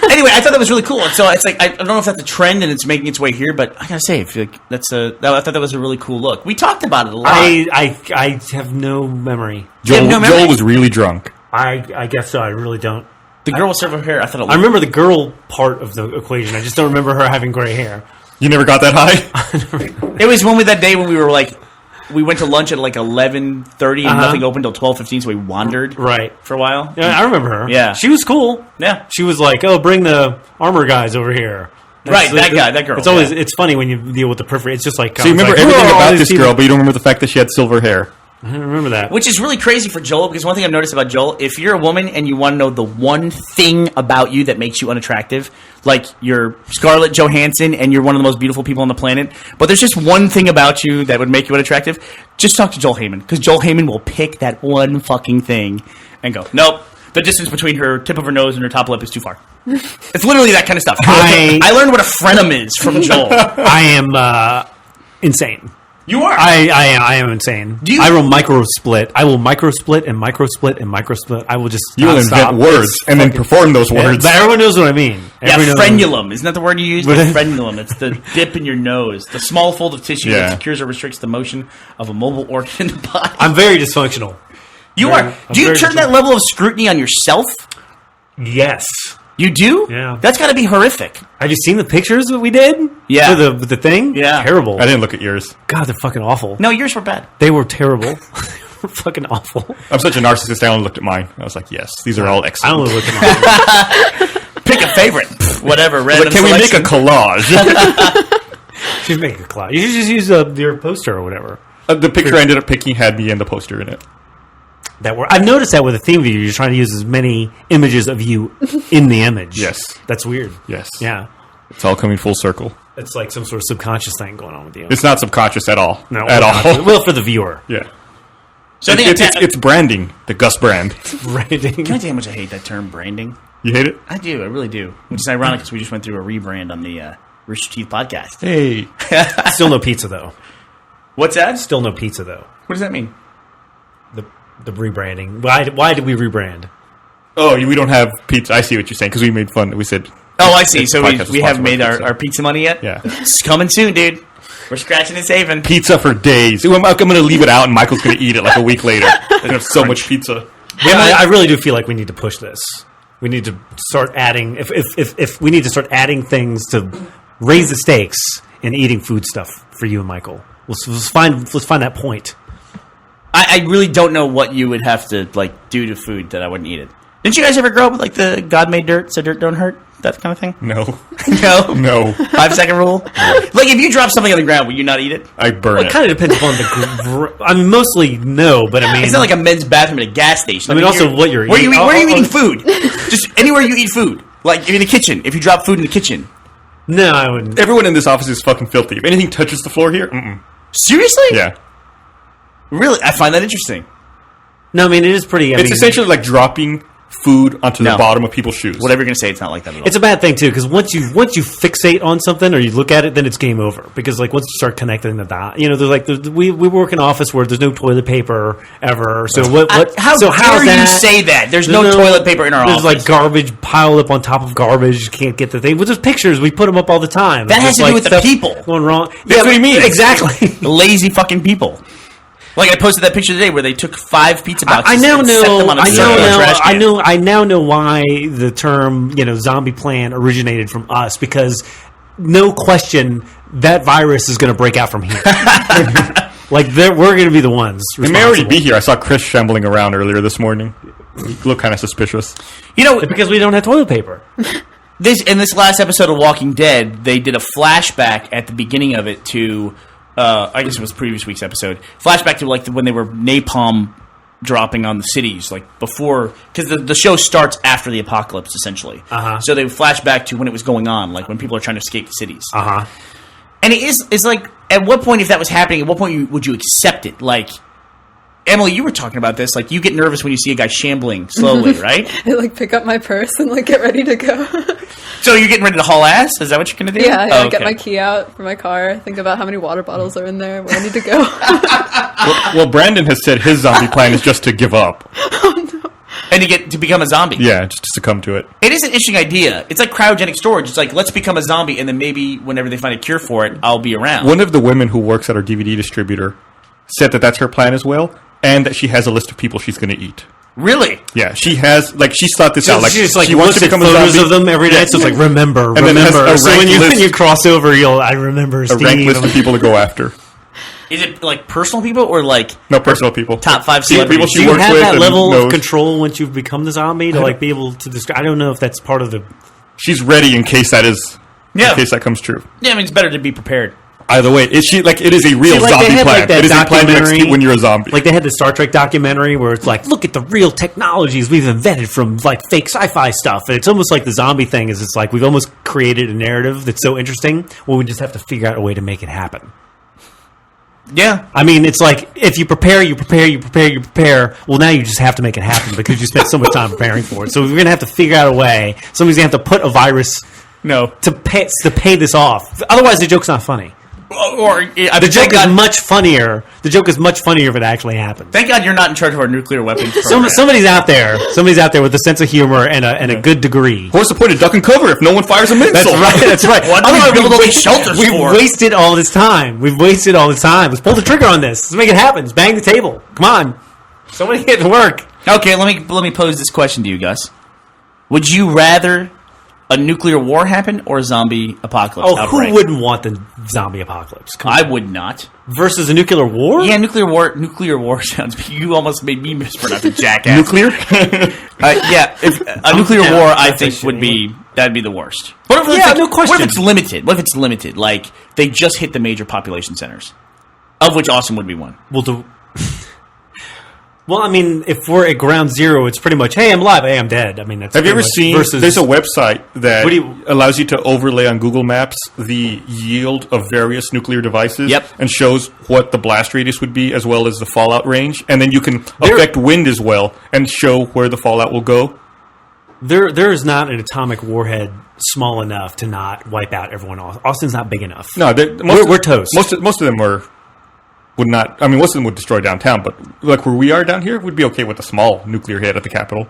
anyway, I thought that was really cool. And so it's like I don't know if that's a trend and it's making its way here, but I gotta say, I feel like I thought that was a really cool look. We talked about it a lot. I have no memory. Joel was really drunk. I guess so. I really don't. The girl with silver hair. I I remember the girl part of the equation. I just don't remember her having gray hair. You never got that high? It was that day when we were like, we went to lunch at like 11:30 and nothing opened until 12:15, so we wandered for a while. Yeah, I remember her. Yeah. She was cool. Yeah. She was like, "Oh, bring the armor guys over here." Right, that girl. It's always it's funny when you deal with the periphery. It's just like So you remember like, everything "Whoa, all about these this people." girl, but you don't remember the fact that she had silver hair. I don't remember that. Which is really crazy for Joel, because one thing I've noticed about Joel, if you're a woman and you want to know the one thing about you that makes you unattractive, like you're Scarlett Johansson and you're one of the most beautiful people on the planet, but there's just one thing about you that would make you unattractive, just talk to Joel Heyman, because Joel Heyman will pick that one fucking thing and go, nope, the distance between her tip of her nose and her top lip is too far. It's literally that kind of stuff. I learned what a frenum is from Joel. I am insane. You are. I am insane. I will micro split. I will micro split and micro split and micro split. I will just You will invent words and then perform those words. But everyone knows what I mean. Frenulum. Isn't that the word you use? Frenulum. It's the dip in your nose. The small fold of tissue that secures or restricts the motion of a mobile organ in the body. I'm very dysfunctional. You are. Do you turn that level of scrutiny on yourself? Yes. You do? Yeah. That's got to be horrific. Have you seen the pictures that we did? Yeah. For the thing? Yeah. Terrible. I didn't look at yours. God, they're fucking awful. No, yours were bad. They were terrible. They were fucking awful. I'm such a narcissist, I only looked at mine. I was like, yes, these are all I excellent. only look at mine. Pick a favorite. Whatever. Random Can we make a selection. collage? She's making a cloud. You should just use your poster or whatever. The picture I ended up picking had me and the poster in it. I've noticed that with a theme view, you're trying to use as many images of you in the image. Yes. That's weird. Yes. Yeah. It's all coming full circle. It's like some sort of subconscious thing going on with you. It's not subconscious at all. No, at all. Well, for the viewer. Yeah. So I think It's branding, the Gus brand. Branding. Can I tell you how much I hate that term, branding? You hate it? I do. I really do. Which is ironic because we just went through a rebrand on the Rooster Teeth podcast. Hey. Still no pizza, though. What's that? Still no pizza, though. What does that mean? The rebranding. Why did we rebrand? Oh, we don't have pizza. I see what you're saying, because we made fun. We said... Oh, I see. this So podcast is we haven't sponsored by made pizza. our pizza money yet? Yeah. It's coming soon, dude. We're scratching and saving. Pizza for days. I'm going to leave it out, and Michael's going to eat it like a week later. We're going to have so much pizza. Yeah, I really do feel like we need to push this. We need to start adding... If we need to start adding things to raise the stakes in eating food stuff for you and Michael. Let's find that point. I really don't know what you would have to do to food that I wouldn't eat it. Didn't you guys ever grow up with the God made dirt, so dirt don't hurt? That kind of thing? No. No? No. 5-second rule? Like, if you drop something on the ground, would you not eat it? I burn Well, it it. kind of depends upon the... I mean, mostly no, but I mean... It's not like a men's bathroom at a gas station. I mean, also what you're Where eating. where are you eating food? Just anywhere you eat food. Like, in the kitchen. If you drop food in the kitchen. No, I wouldn't. Everyone in this office is fucking filthy. If anything touches the floor here, Seriously? yeah. Really? I find that interesting. No, I mean, it is pretty... It's essentially like dropping food onto the No. bottom of people's shoes. Whatever you're going to say, it's not like that at all. It's a bad thing, too, because once you fixate on something or you look at it, then it's game over. Because, once you start connecting the dot... we work in an office where there's no toilet paper ever. So How dare you say that? There's no toilet paper in our office. There's, garbage piled up on top of garbage. You can't get the thing. But there's pictures. We put them up all the time. That has to do with the stuff people. going wrong. That's what he means. Exactly. Lazy fucking people. Like I posted that picture today where they took 5 pizza boxes I now and set know. them on a I circular trash can. I now know why the term zombie plan originated from us, because no question that virus is going to break out from here. We're going to be the ones. They may already be here. I saw Chris shambling around earlier this morning. He looked kind of suspicious. Because we don't have toilet paper. In this last episode of Walking Dead, they did a flashback at the beginning of it to, I guess it was previous week's episode, flashback to when they were napalm dropping on the cities, before, because the show starts after the apocalypse essentially. So they flash back to when it was going on, when people are trying to escape the cities. And it's like, at what point, if that was happening, at what point would you accept it? Emily, you were talking about this. You get nervous when you see a guy shambling slowly, right? I pick up my purse and get ready to go. So you're getting ready to haul ass? Is that what you're going to do? Yeah, Oh, I get okay. my key out for my car. Think about how many water bottles are in there, where I need to go. Well, Brandon has said his zombie plan is just to give up. And to become a zombie. Yeah, just to succumb to it. It is an interesting idea. It's like cryogenic storage. It's like, let's become a zombie, and then maybe whenever they find a cure for it, I'll be around. One of the women who works at our DVD distributor said that that's her plan as well, and that she has a list of people she's going to eat. Really? Yeah, she has, like, she's thought this out. Like, she just like she wants looks to at become a photos zombie. of them every day. So it's like remember. And then it has a So ranked when list. you cross over, I remember A Steve. ranked list of people to go after. Is it like personal people or like No, personal people. top 5 See, people celebrities? she Do you works have with that and level knows. of control once you've become the zombie to like be able to describe? I don't know if that's part of the. She's ready in case that is, Yeah. in case that comes true. Yeah, I mean, it's better to be prepared. Either way, it is a real See, like, they zombie had, plan. like, that It is a plan to documentary- execute when you're a zombie. Like they had the Star Trek documentary where it's like, look at the real technologies we've invented from like fake sci-fi stuff, and it's almost like the zombie thing is. It's like we've almost created a narrative that's so interesting. Well, we just have to figure out a way to make it happen. Yeah. I mean, it's like if you prepare. Well, now you just have to make it happen because you spent so much time preparing for it. So we're gonna have to figure out a way. Somebody's gonna have to put a virus No. to pay this off. Otherwise, the joke's not funny. Or The joke is much funnier. The joke is much funnier if it actually happens. Thank God you're not in charge of our nuclear weapons program. Somebody's out there. Somebody's out there with a sense of humor and a good degree. What's the point of duck and cover if no one fires a missile? That's right. That's right. What do we Otherwise, build all these shelters we've for? wasted all this time. Let's pull the trigger on this. Let's make it happen. Let's bang the table. Come on. Somebody get to work. Okay, let me pose this question to you, Gus. Would you rather a nuclear war happen or a zombie apocalypse Oh, outbreak? who wouldn't want the zombie apocalypse? Come I would not. on. Versus a nuclear war? Yeah, nuclear war sounds. You almost made me mispronounce it, jackass. Nuclear? Yeah, if a nuclear down. war, I That's think actually- that'd be the worst. What if, Yeah, no question. What if it's limited? What if it's limited? Like they just hit the major population centers, of which Austin would be one. Well, I mean, if we're at ground zero, it's pretty much, hey, I'm alive, hey, I'm dead. I mean, that's Have you pretty ever much seen? versus There's a website that What do you- allows you to overlay on Google Maps the yield of various nuclear devices. Yep. And shows what the blast radius would be as well as the fallout range, and then you can There- affect wind as well and show where the fallout will go. There is not an atomic warhead small enough to not wipe out everyone else. Austin's not big enough. No, We're toast. Most of them would not. I mean, most of them would destroy downtown, but like where we are down here, would be okay with a small nuclear hit at the Capitol,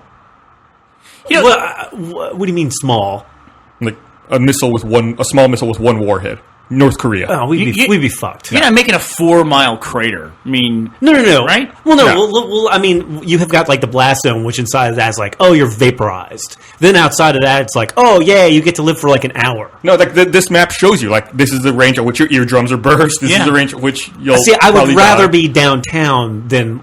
You know, What do you mean small? like a small missile with one warhead. North Korea. Oh, we'd be fucked. you're not making a 4-mile crater. I mean, No. Right? Well, no. No. Well, I mean, you have got like the blast zone, which inside of that's like, oh, you're vaporized. Then outside of that, it's like, oh, yeah, you get to live for like an hour. No, like this map shows you, like this is the range at which your eardrums are burst. This Yeah. is the range at which you'll. See, I would probably rather die. be downtown than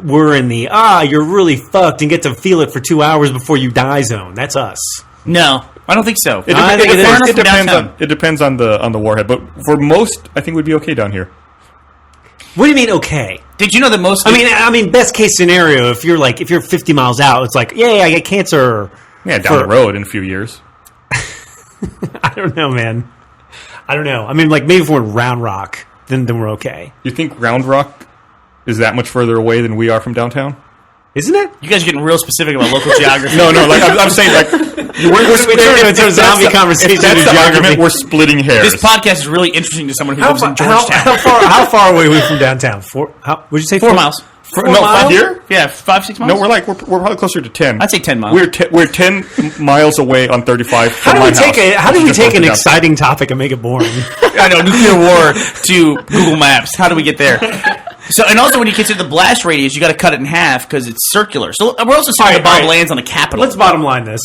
we're in the you're really fucked and get to feel it for 2 hours before you die zone. That's us. no, I don't think so. It, I think it is. Far enough it from depends downtown. on the warhead, but for most, I think we'd be okay down here. What do you mean? Okay. Did you know that most? I mean, best case scenario, if you're 50 miles out, it's like, yay, I get cancer. Yeah, down the road in a few years. I don't know, man. I don't know. I mean, like maybe if we're in Round Rock, then we're okay, You think Round Rock is that much further away than we are from downtown? isn't it? you guys are getting real specific about local geography. No, like I'm saying, like We turned into a zombie conversation. If that's in the geography. argument, we're splitting hairs. This podcast is really interesting to someone who How lives in far, Georgetown. how far away are we from downtown? Would you say 4 miles. miles? Here? Yeah, 5-6 miles. No, we're probably closer to 10. I'd say 10 miles. We're 10 miles away on 35. How do we take an exciting topic and make it boring? I know, nuclear war to Google Maps. How do we get there? So, and also when you consider the blast radius, you got to cut it in half because it's circular. So we're also saying that Bob lands on the Capitol. Let's bottom line this.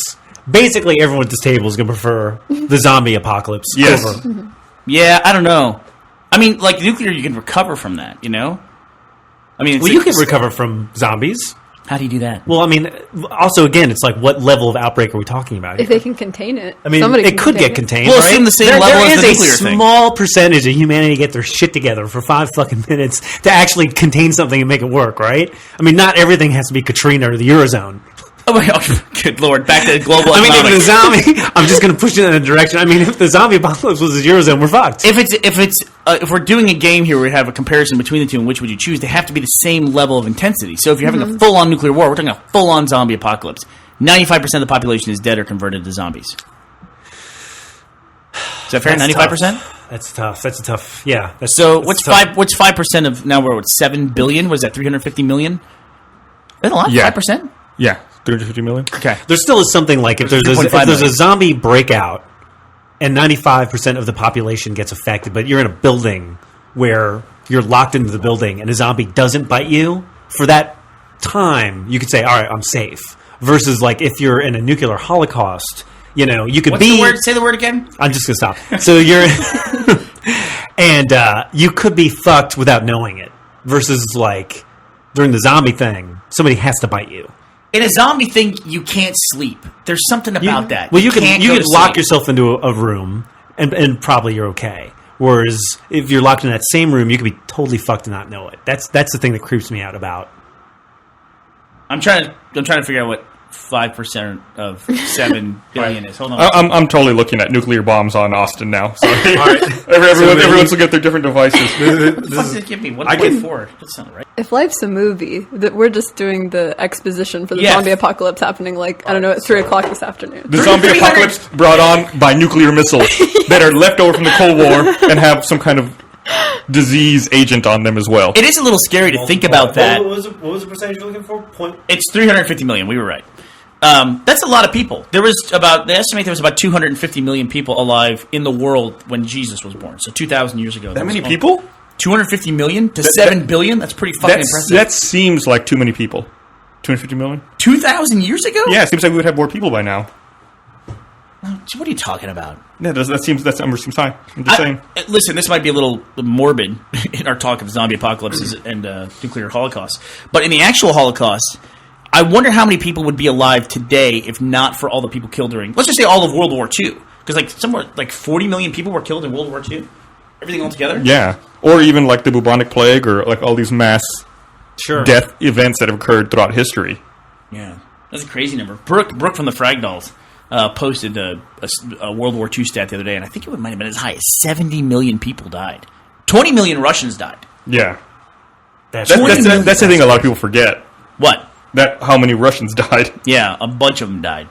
Basically, everyone at this table is going to prefer the zombie apocalypse. Yes. Over. Yeah, I don't know. I mean, like nuclear, you can recover from that. You know. I mean, Well, you can recover from zombies. How do you do that? Well, I mean, also, again, it's like what level of outbreak are we talking about? If they can contain it. I mean, somebody it can could contain get it. contained. We'll right? assume the same level as the There nuclear is a thing. small percentage of humanity get their shit together for 5 fucking minutes to actually contain something and make it work, right? I mean, not everything has to be Katrina or the Eurozone. Oh my God, good Lord! Back to global I mean, if economics. the zombie, I'm just going to push it in a direction. I mean, if the zombie apocalypse was the Eurozone, we're fucked. If we're doing a game here, where we have a comparison between the two, and which would you choose? They have to be the same level of intensity. So if you're having a full-on nuclear war, we're talking a full-on zombie apocalypse. 95% of the population is dead or converted to zombies. Is that fair? 95%. That's tough. That's a tough. Yeah. That's, So that's what's tough. What's 5% of now? We're at 7 billion. What is that? 350 million. That's a lot. Yeah. 5%. Yeah. 350 million. Okay. There still is something like if there's 3.5 million. a zombie breakout and 95% of the population gets affected, but you're in a building where you're locked into the building and a zombie doesn't bite you, for that time, you could say, all right, I'm safe. Versus like if you're in a nuclear holocaust, you know, you could What's be... the word? Say the word again. I'm just going to stop. So you're... and you could be fucked without knowing it. Versus like during the zombie thing, somebody has to bite you. In a zombie thing, you can't sleep. There's something about that. Well, you can can't go to lock sleep. yourself into a room and probably you're okay. Whereas if you're locked in that same room, you could be totally fucked and not know it. That's the thing that creeps me out about. I'm trying to figure out what 5% of 7 billion is. Hold on. I'm totally looking at nuclear bombs on Austin now. Sorry. Everyone's looking at their different devices. What the fuck did it give me? 1.4. That's not right. If life's a movie, that we're just doing the exposition for the Yes. zombie apocalypse happening, like, I don't know, at 3 o'clock this afternoon. The zombie 300 apocalypse brought on by nuclear missiles that are left over from the Cold War and have some kind of disease agent on them as well. It is a little scary to think about that. What was the percentage you're looking for? It's 350 million. We were right. That's a lot of people. They estimate there was about 250 million people alive in the world when Jesus was born. So 2,000 years ago. That many people? 250 million to 7 billion? That's pretty fucking impressive. That seems like too many people. 250 million? 2,000 years ago? Yeah, it seems like we would have more people by now. What are you talking about? Yeah, that number seems high. I'm just saying. Listen, this might be a little morbid in our talk of zombie apocalypses and nuclear holocaust. But in the actual Holocaust, I wonder how many people would be alive today if not for all the people killed during, let's just say all of World War II. Because like somewhere like 40 million people were killed in World War II. Everything all together? Yeah. Or even like the bubonic plague or like all these mass death events that have occurred throughout history. Yeah. That's a crazy number. Brooke from the Frag Dolls posted a World War II stat the other day, and I think it might have been as high as 70 million people died. 20 million Russians died. Yeah. That's That's the thing a lot of people forget. What? That how many Russians died. Yeah, a bunch of them died.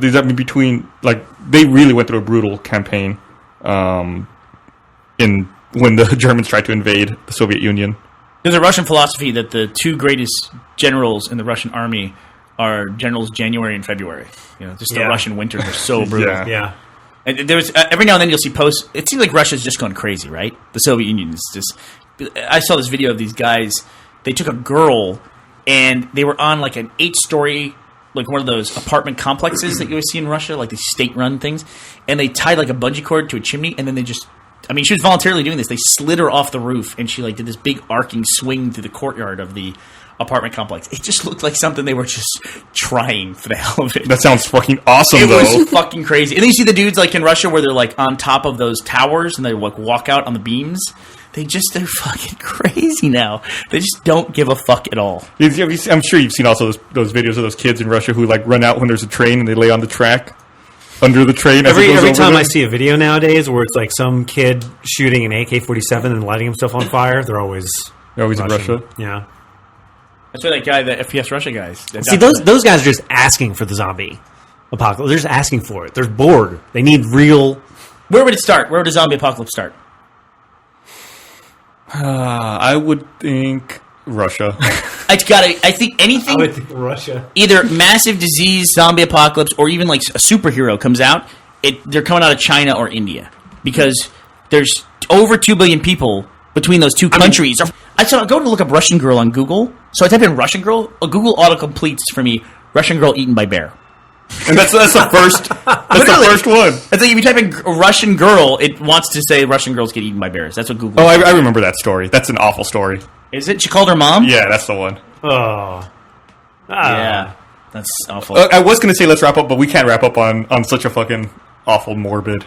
These are between, like, they really went through a brutal campaign when the Germans tried to invade the Soviet Union. There's a Russian philosophy that the two greatest generals in the Russian army are generals January and February. You know, just the Russian winters are so brutal. Yeah. And there was every now and then you'll see posts. It seems like Russia's just going crazy, right? The Soviet Union is just. I saw this video of these guys. They took a girl and they were on like an 8-story, like one of those apartment complexes that you always see in Russia, like these state-run things. And they tied like a bungee cord to a chimney, and then they just. I mean, she was voluntarily doing this. They slid her off the roof, and she like did this big arcing swing through the courtyard of the apartment complex. It just looked like something they were just trying for the hell of it. That sounds fucking awesome, It though. was fucking crazy. And then you see the dudes like in Russia where they're like on top of those towers and they like walk out on the beams. They're fucking crazy now. They just don't give a fuck at all. I'm sure you've seen also those videos of those kids in Russia who like run out when there's a train and they lay on the track under the train. Every over time them. I see a video nowadays where it's like some kid shooting an AK-47 and lighting himself on fire, they're always in Russia. Yeah. That's why that guy, the FPS Russia guys. See, those guys are just asking for the zombie apocalypse. They're just asking for it. They're bored. They need real. Where would it start? Where would a zombie apocalypse start? I would think Russia. I think anything. I would think Russia. Either massive disease, zombie apocalypse, or even like a superhero comes out. They're coming out of China or India because there's over 2 billion people between those two countries. I go to look up Russian girl on Google. So I type in Russian girl. Google autocompletes for me Russian girl eaten by bear. And that's the first. That's Literally. the first one. It's like if you type in Russian girl, it wants to say Russian girls get eaten by bears. That's what Google. Oh, I remember that story. That's an awful story. Is it? She called her mom. Yeah, that's the one. Oh. Yeah, that's awful. I was going to say let's wrap up, but we can't wrap up on such a fucking awful, morbid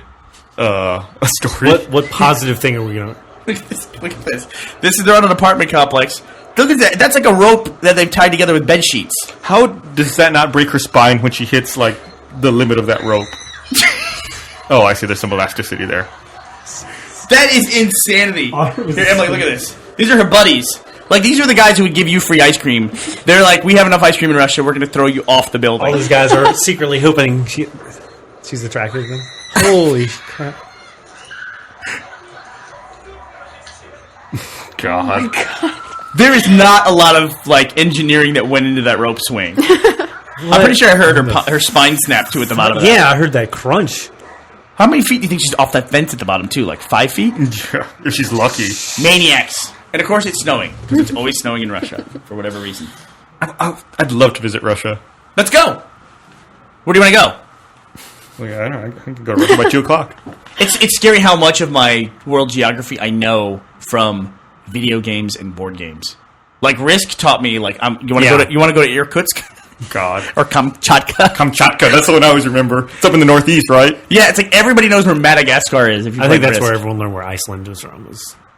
story. What positive thing are we going to... Look at this. They're on an apartment complex. Look at that. That's like a rope that they've tied together with bed sheets. How does that not break her spine when she hits, like, the limit of that rope? Oh, I see. There's some elasticity there. That is insanity. Here, Emily, look at this. These are her buddies. Like, these are the guys who would give you free ice cream. They're like, we have enough ice cream in Russia. We're going to throw you off the building. All these guys are secretly hoping she's attractive to them. Holy crap. God. There is not a lot of, like, engineering that went into that rope swing. I'm pretty sure I heard her spine snap too at the bottom. Of that. Yeah, I heard that crunch. How many feet do you think she's off that fence at the bottom too? Like 5 feet? If she's lucky. Maniacs. And of course it's snowing because it's always snowing in Russia for whatever reason. I'd love to visit Russia. Let's go. Where do you want to go? Well, yeah, I don't know. I can go to Russia by 2 o'clock. It's scary how much of my world geography I know from video games and board games. Like Risk taught me. Like you want to go to Irkutsk God. or Kamchatka? Kamchatka. That's the one I always remember. It's up in the northeast, right? Yeah, it's like everybody knows where Madagascar is. If you I play think that's Risk. where everyone learned where Iceland was from.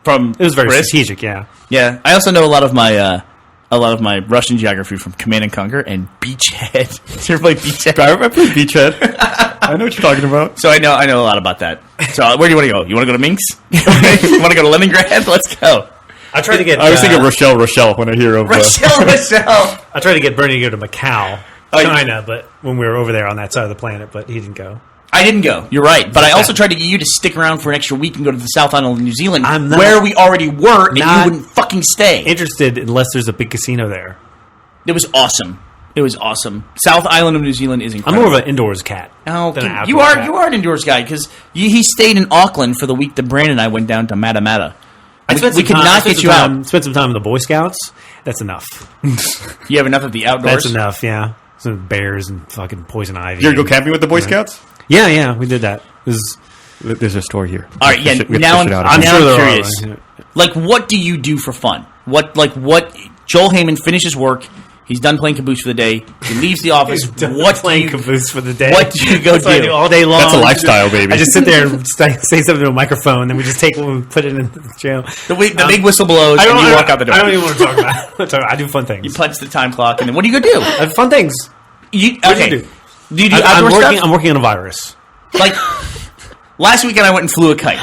From It was very Risk? strategic, yeah. Yeah, I also know a lot of my Russian geography from Command and Conquer and Beachhead. Did you ever play Beachhead? I played Beachhead. I know what you're talking about. So I know a lot about that. So where do you want to go? You want to go to Minsk? You want to go to Leningrad? Let's go. I tried to get. I was thinking Rochelle when I hear of... Rochelle. I tried to get Bernie to go to Macau, Oh, China, but when we were over there on that side of the planet, but he didn't go. I didn't go. You're right. But I also tried to get you to stick around for an extra week and go to the South Island of New Zealand, I'm not- where we already were, and you not wouldn't fucking stay. Interested unless there's a big casino there. It was awesome. It was awesome. South Island of New Zealand is I'm incredible. more of an indoors cat. Oh, than an you outdoor are cat. an indoors guy because he stayed in Auckland for the week that Brandon and I went down to Matamata. We could not get you out. Spent some time with the Boy Scouts. That's enough. You have enough of the outdoors. That's enough. Yeah, some bears and fucking poison ivy. You ever go camping with the Boy Scouts? Yeah, we did that. It was. There's a story here. All right, yeah. Now I'm curious. Like, what do you do for fun? What Joel Heyman finishes work. He's done playing caboose for the day. He leaves the office. What playing caboose for the day? What do you go That's what I do? all day long? That's a lifestyle, baby. I just sit there and say something to a microphone, then we just take it and put it in the jail. The big whistle blows, and you walk out the door. I don't even want to talk about it. I do fun things. You punch the time clock, and then what do you go do? I have fun things. What do you do? Do you do I'm outdoor stuff? I'm working on a virus. Like, last weekend I went and flew a kite.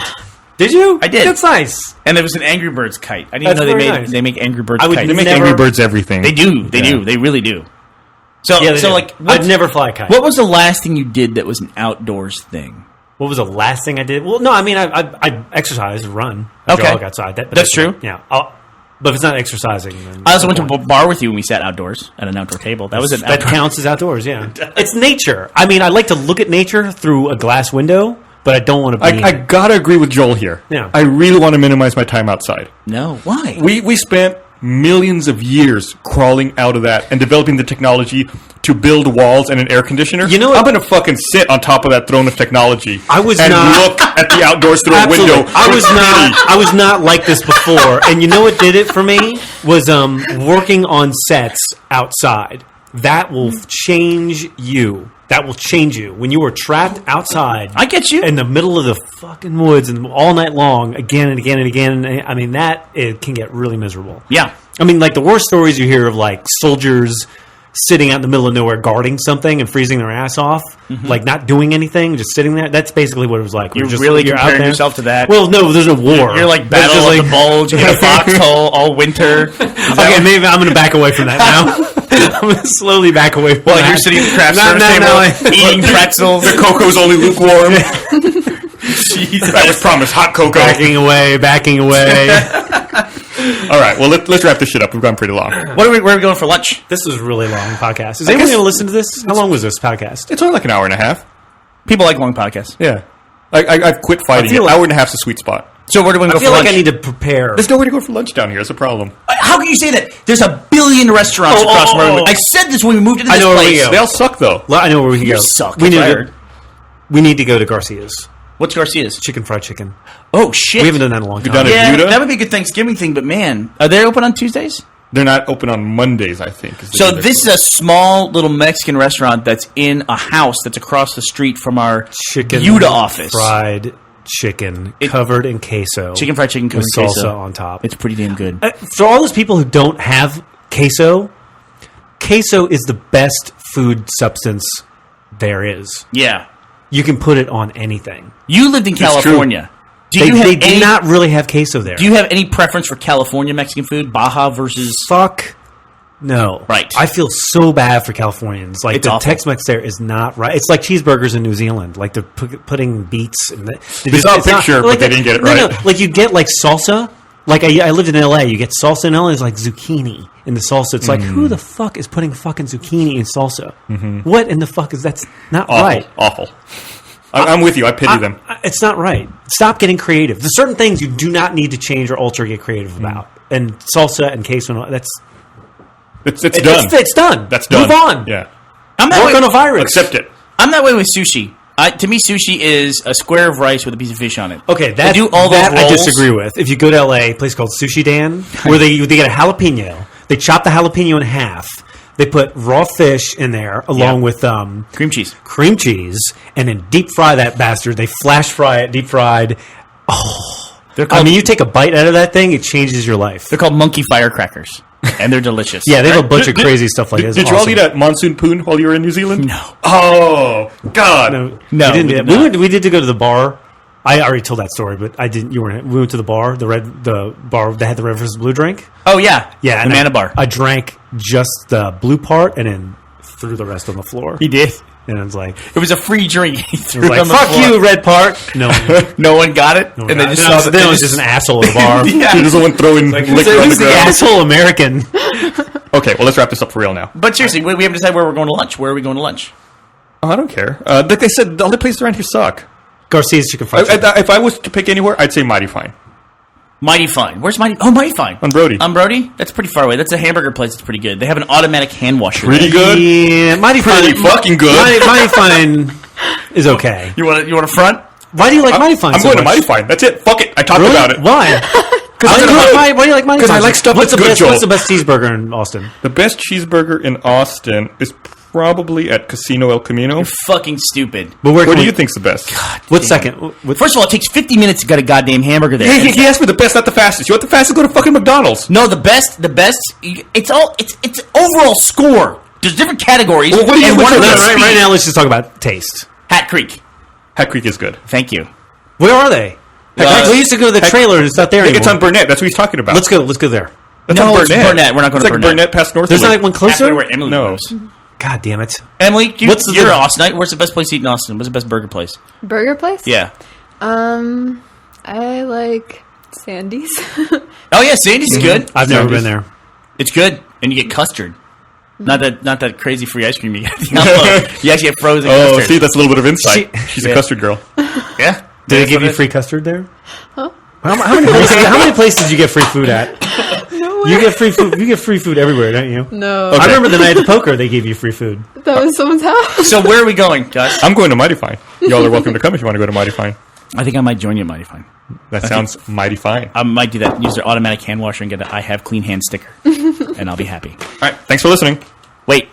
Did you? I did. That's nice. And there was an Angry Birds kite. I didn't That's know very nice. they make Angry Birds I would kites. They make Never- Angry Birds everything. They do. They do. They really do. So, Yeah, they do. like, I'd never fly a kite. what was the last thing you did that was an outdoors thing? What was the last thing I did? Well, no, I mean, I exercise, run, I Okay. jog outside. That's true. Yeah, but if it's not exercising, then I also went to a bar with you when we sat outdoors at an outdoor table. That was an that outdoor. counts as outdoors. Yeah, it's nature. I mean, I like to look at nature through a glass window, but I don't want to be. I gotta agree with Joel here. Yeah. I really want to minimize my time outside. No, why? We spent millions of years crawling out of that and developing the technology to build walls and an air conditioner. You know what? I'm gonna fucking sit on top of that throne of technology. I was and not- look at the outdoors through a Absolutely. window. I was not like this before, and you know what did it for me was working on sets outside. That will change you. That will change you when you are trapped outside. I get you. in the middle of the fucking woods and all night long, again and again and again. I mean, it can get really miserable. Yeah. I mean, like the worst stories you hear of, like soldiers sitting out in the middle of nowhere guarding something and freezing their ass off, like not doing anything, just sitting there. That's basically what it was like. You're We're just, really out comparing there. yourself to that. Well, no, there's no war. You're like That's Battle just of the Bulge in a foxhole all winter. Okay, maybe I'm going to back away from that now. I'm going to slowly back away from Well, that. you're sitting at the craft No, service no, table eating pretzels. The cocoa's only lukewarm. Jesus. I was promised hot cocoa. backing away. All right, well let's wrap this shit up. We've gone pretty long. Where are we going for lunch? This was a really long podcast. Is anyone guess- going to listen to this? How long was this podcast? It's only like an hour and a half. People like long podcasts. Yeah, I've quit fighting. I feel An like- hour and a half's a sweet spot. So where do we I go feel for like lunch? I need to prepare. There's nowhere to go for lunch down here. That's a problem. How can you say that? There's a billion restaurants across where we. I said this when we moved into I this know where we place. go. They all suck though. Well, I know where we can You go. suck. We That's need what I to. heard. We need to go to Garcia's. What's Garcia's? Chicken fried chicken. Oh shit! We haven't done that in a long time. done it? Yeah, Buda? that would be a good Thanksgiving thing. But man, are they open on Tuesdays? They're not open on Mondays, I think. is the So day they're this is a small little Mexican restaurant that's in a house that's across the street from our Chicken Buda office. fried chicken covered in queso. Chicken fried chicken covered with in salsa queso. on top. It's pretty damn good. For all those people who don't have queso is the best food substance there is. Yeah, You can put it on anything. you lived in California. Do you They have do any, not really have queso there. Do you have any preference for California Mexican food, Baja versus? Fuck no. Right. I feel so bad for Californians. Like It's the awful. Tex-Mex there is not right. It's like cheeseburgers in New Zealand. Like they're putting beets. And They saw a picture, but they didn't get it right. No, like you get like salsa. Like I lived in LA. You get salsa in LA. It's like zucchini in the salsa. It's like, who the fuck is putting fucking zucchini in salsa? What in the fuck is that's not Awful. right? Awful. I'm with you. I pity them. It's not right. Stop getting creative. There's certain things you do not need to change or alter or get creative about. And salsa and queso, that's It's done. It's done. That's done. Move on. Yeah. I'm that Work way, on a virus. Accept it. I'm that way with sushi. To me, sushi is a square of rice with a piece of fish on it. Okay, They do all those that I rolls. disagree with. If you go to LA, a place called Sushi Dan, where they get a jalapeno, they chop the jalapeno in half. They put raw fish in there along with Cream cheese. cream cheese, and then deep fry that bastard. They flash fry it, deep fried. They're I called, mean, you take a bite out of that thing, it changes your life. they're called monkey firecrackers, and they're delicious. Yeah, they have a bunch of crazy stuff like this. Did you all eat at Monsoon Poon while you were in New Zealand? No. Oh, God. No, No, we didn't do we that. did not. We did to go to the bar. I already told that story, but I didn't. You weren't. We went to the bar, the bar that had the Red vs. Blue drink. Oh yeah, Yeah, the and Mana Bar. I drank just the blue part and then threw the rest on the floor. He did. And I was like, It was a free drink. He I threw was it like on the fuck floor. you, red part. No, No one got it, no and they just then saw I that. was just an asshole at the bar. Yeah. You're just the one throwing liquor So on who's the the ground. asshole American? Okay, well, let's wrap this up for real now. But seriously, we haven't decided where we're going to lunch. Where are we going to lunch? Oh, I don't care. Like I said, the other places around here suck. Garcia's Chicken Fried Chicken. If I was to pick anywhere, I'd say Mighty Fine. Mighty Fine. Where's Mighty? Oh, Mighty Fine. On Brody. On Brody? That's pretty far away. That's a hamburger place. That's pretty good. They have an automatic hand washer. Pretty there. good. Yeah, Mighty Pretty Fine. fucking good. Mighty Fine is okay. You want a front? Why do you like Mighty Fine? I'm so going to much? Mighty Fine. That's it. Fuck it. I talked Really? about it. Why? I Why do you like Mighty 'Cause Fine? I like stuff What's that's the good, best? Joel. What's the best cheeseburger in Austin? The best cheeseburger in Austin is probably at Casino El Camino. Fucking stupid. But What can do we- you think's the best? What's second? First of all, it takes 50 minutes to get a goddamn hamburger there. Hey, he asked for the best, not the fastest. You want the fastest? Go to fucking McDonald's. No, the best. It's overall score. There's different categories. Well, what do you- and which one of one them is is right speed. now, let's just talk about taste. Hat Creek. Hat Creek is good. Thank you. Where are they? We used to go to the trailer, and it's not there I think anymore. it's on Burnett. That's what he's talking about. Let's go there. That's No, on it's Burnett. We're not going it's to like Burnett. Burnett past North. There's not like one After closer. where Emily No. lives. God damn it! Emily, What's the you're difference? Austin. Where's the best place to eat in Austin? What's the best burger place? Burger place? Yeah. I like Sandy's. Oh yeah, Sandy's is good. I've never been there. It's good, and you get custard. Not that crazy free ice cream you get. You actually get frozen Oh, custard. see, that's a little bit of insight. She's a Yeah. custard girl. Yeah. Did they give you free custard there? Huh? How many places do you get free food at? You get free food. You get free food everywhere, don't you? No. Okay. I remember the night of poker they gave you free food. That was someone's house. So where are we going, Gus? I'm going to Mighty Fine. Y'all are welcome to come if you want to go to Mighty Fine. I think I might join you, Mighty Fine. That sounds mighty fine. I might do that. Use their automatic hand washer and get an "I have clean hands" sticker, and I'll be happy. All right, thanks for listening. Wait,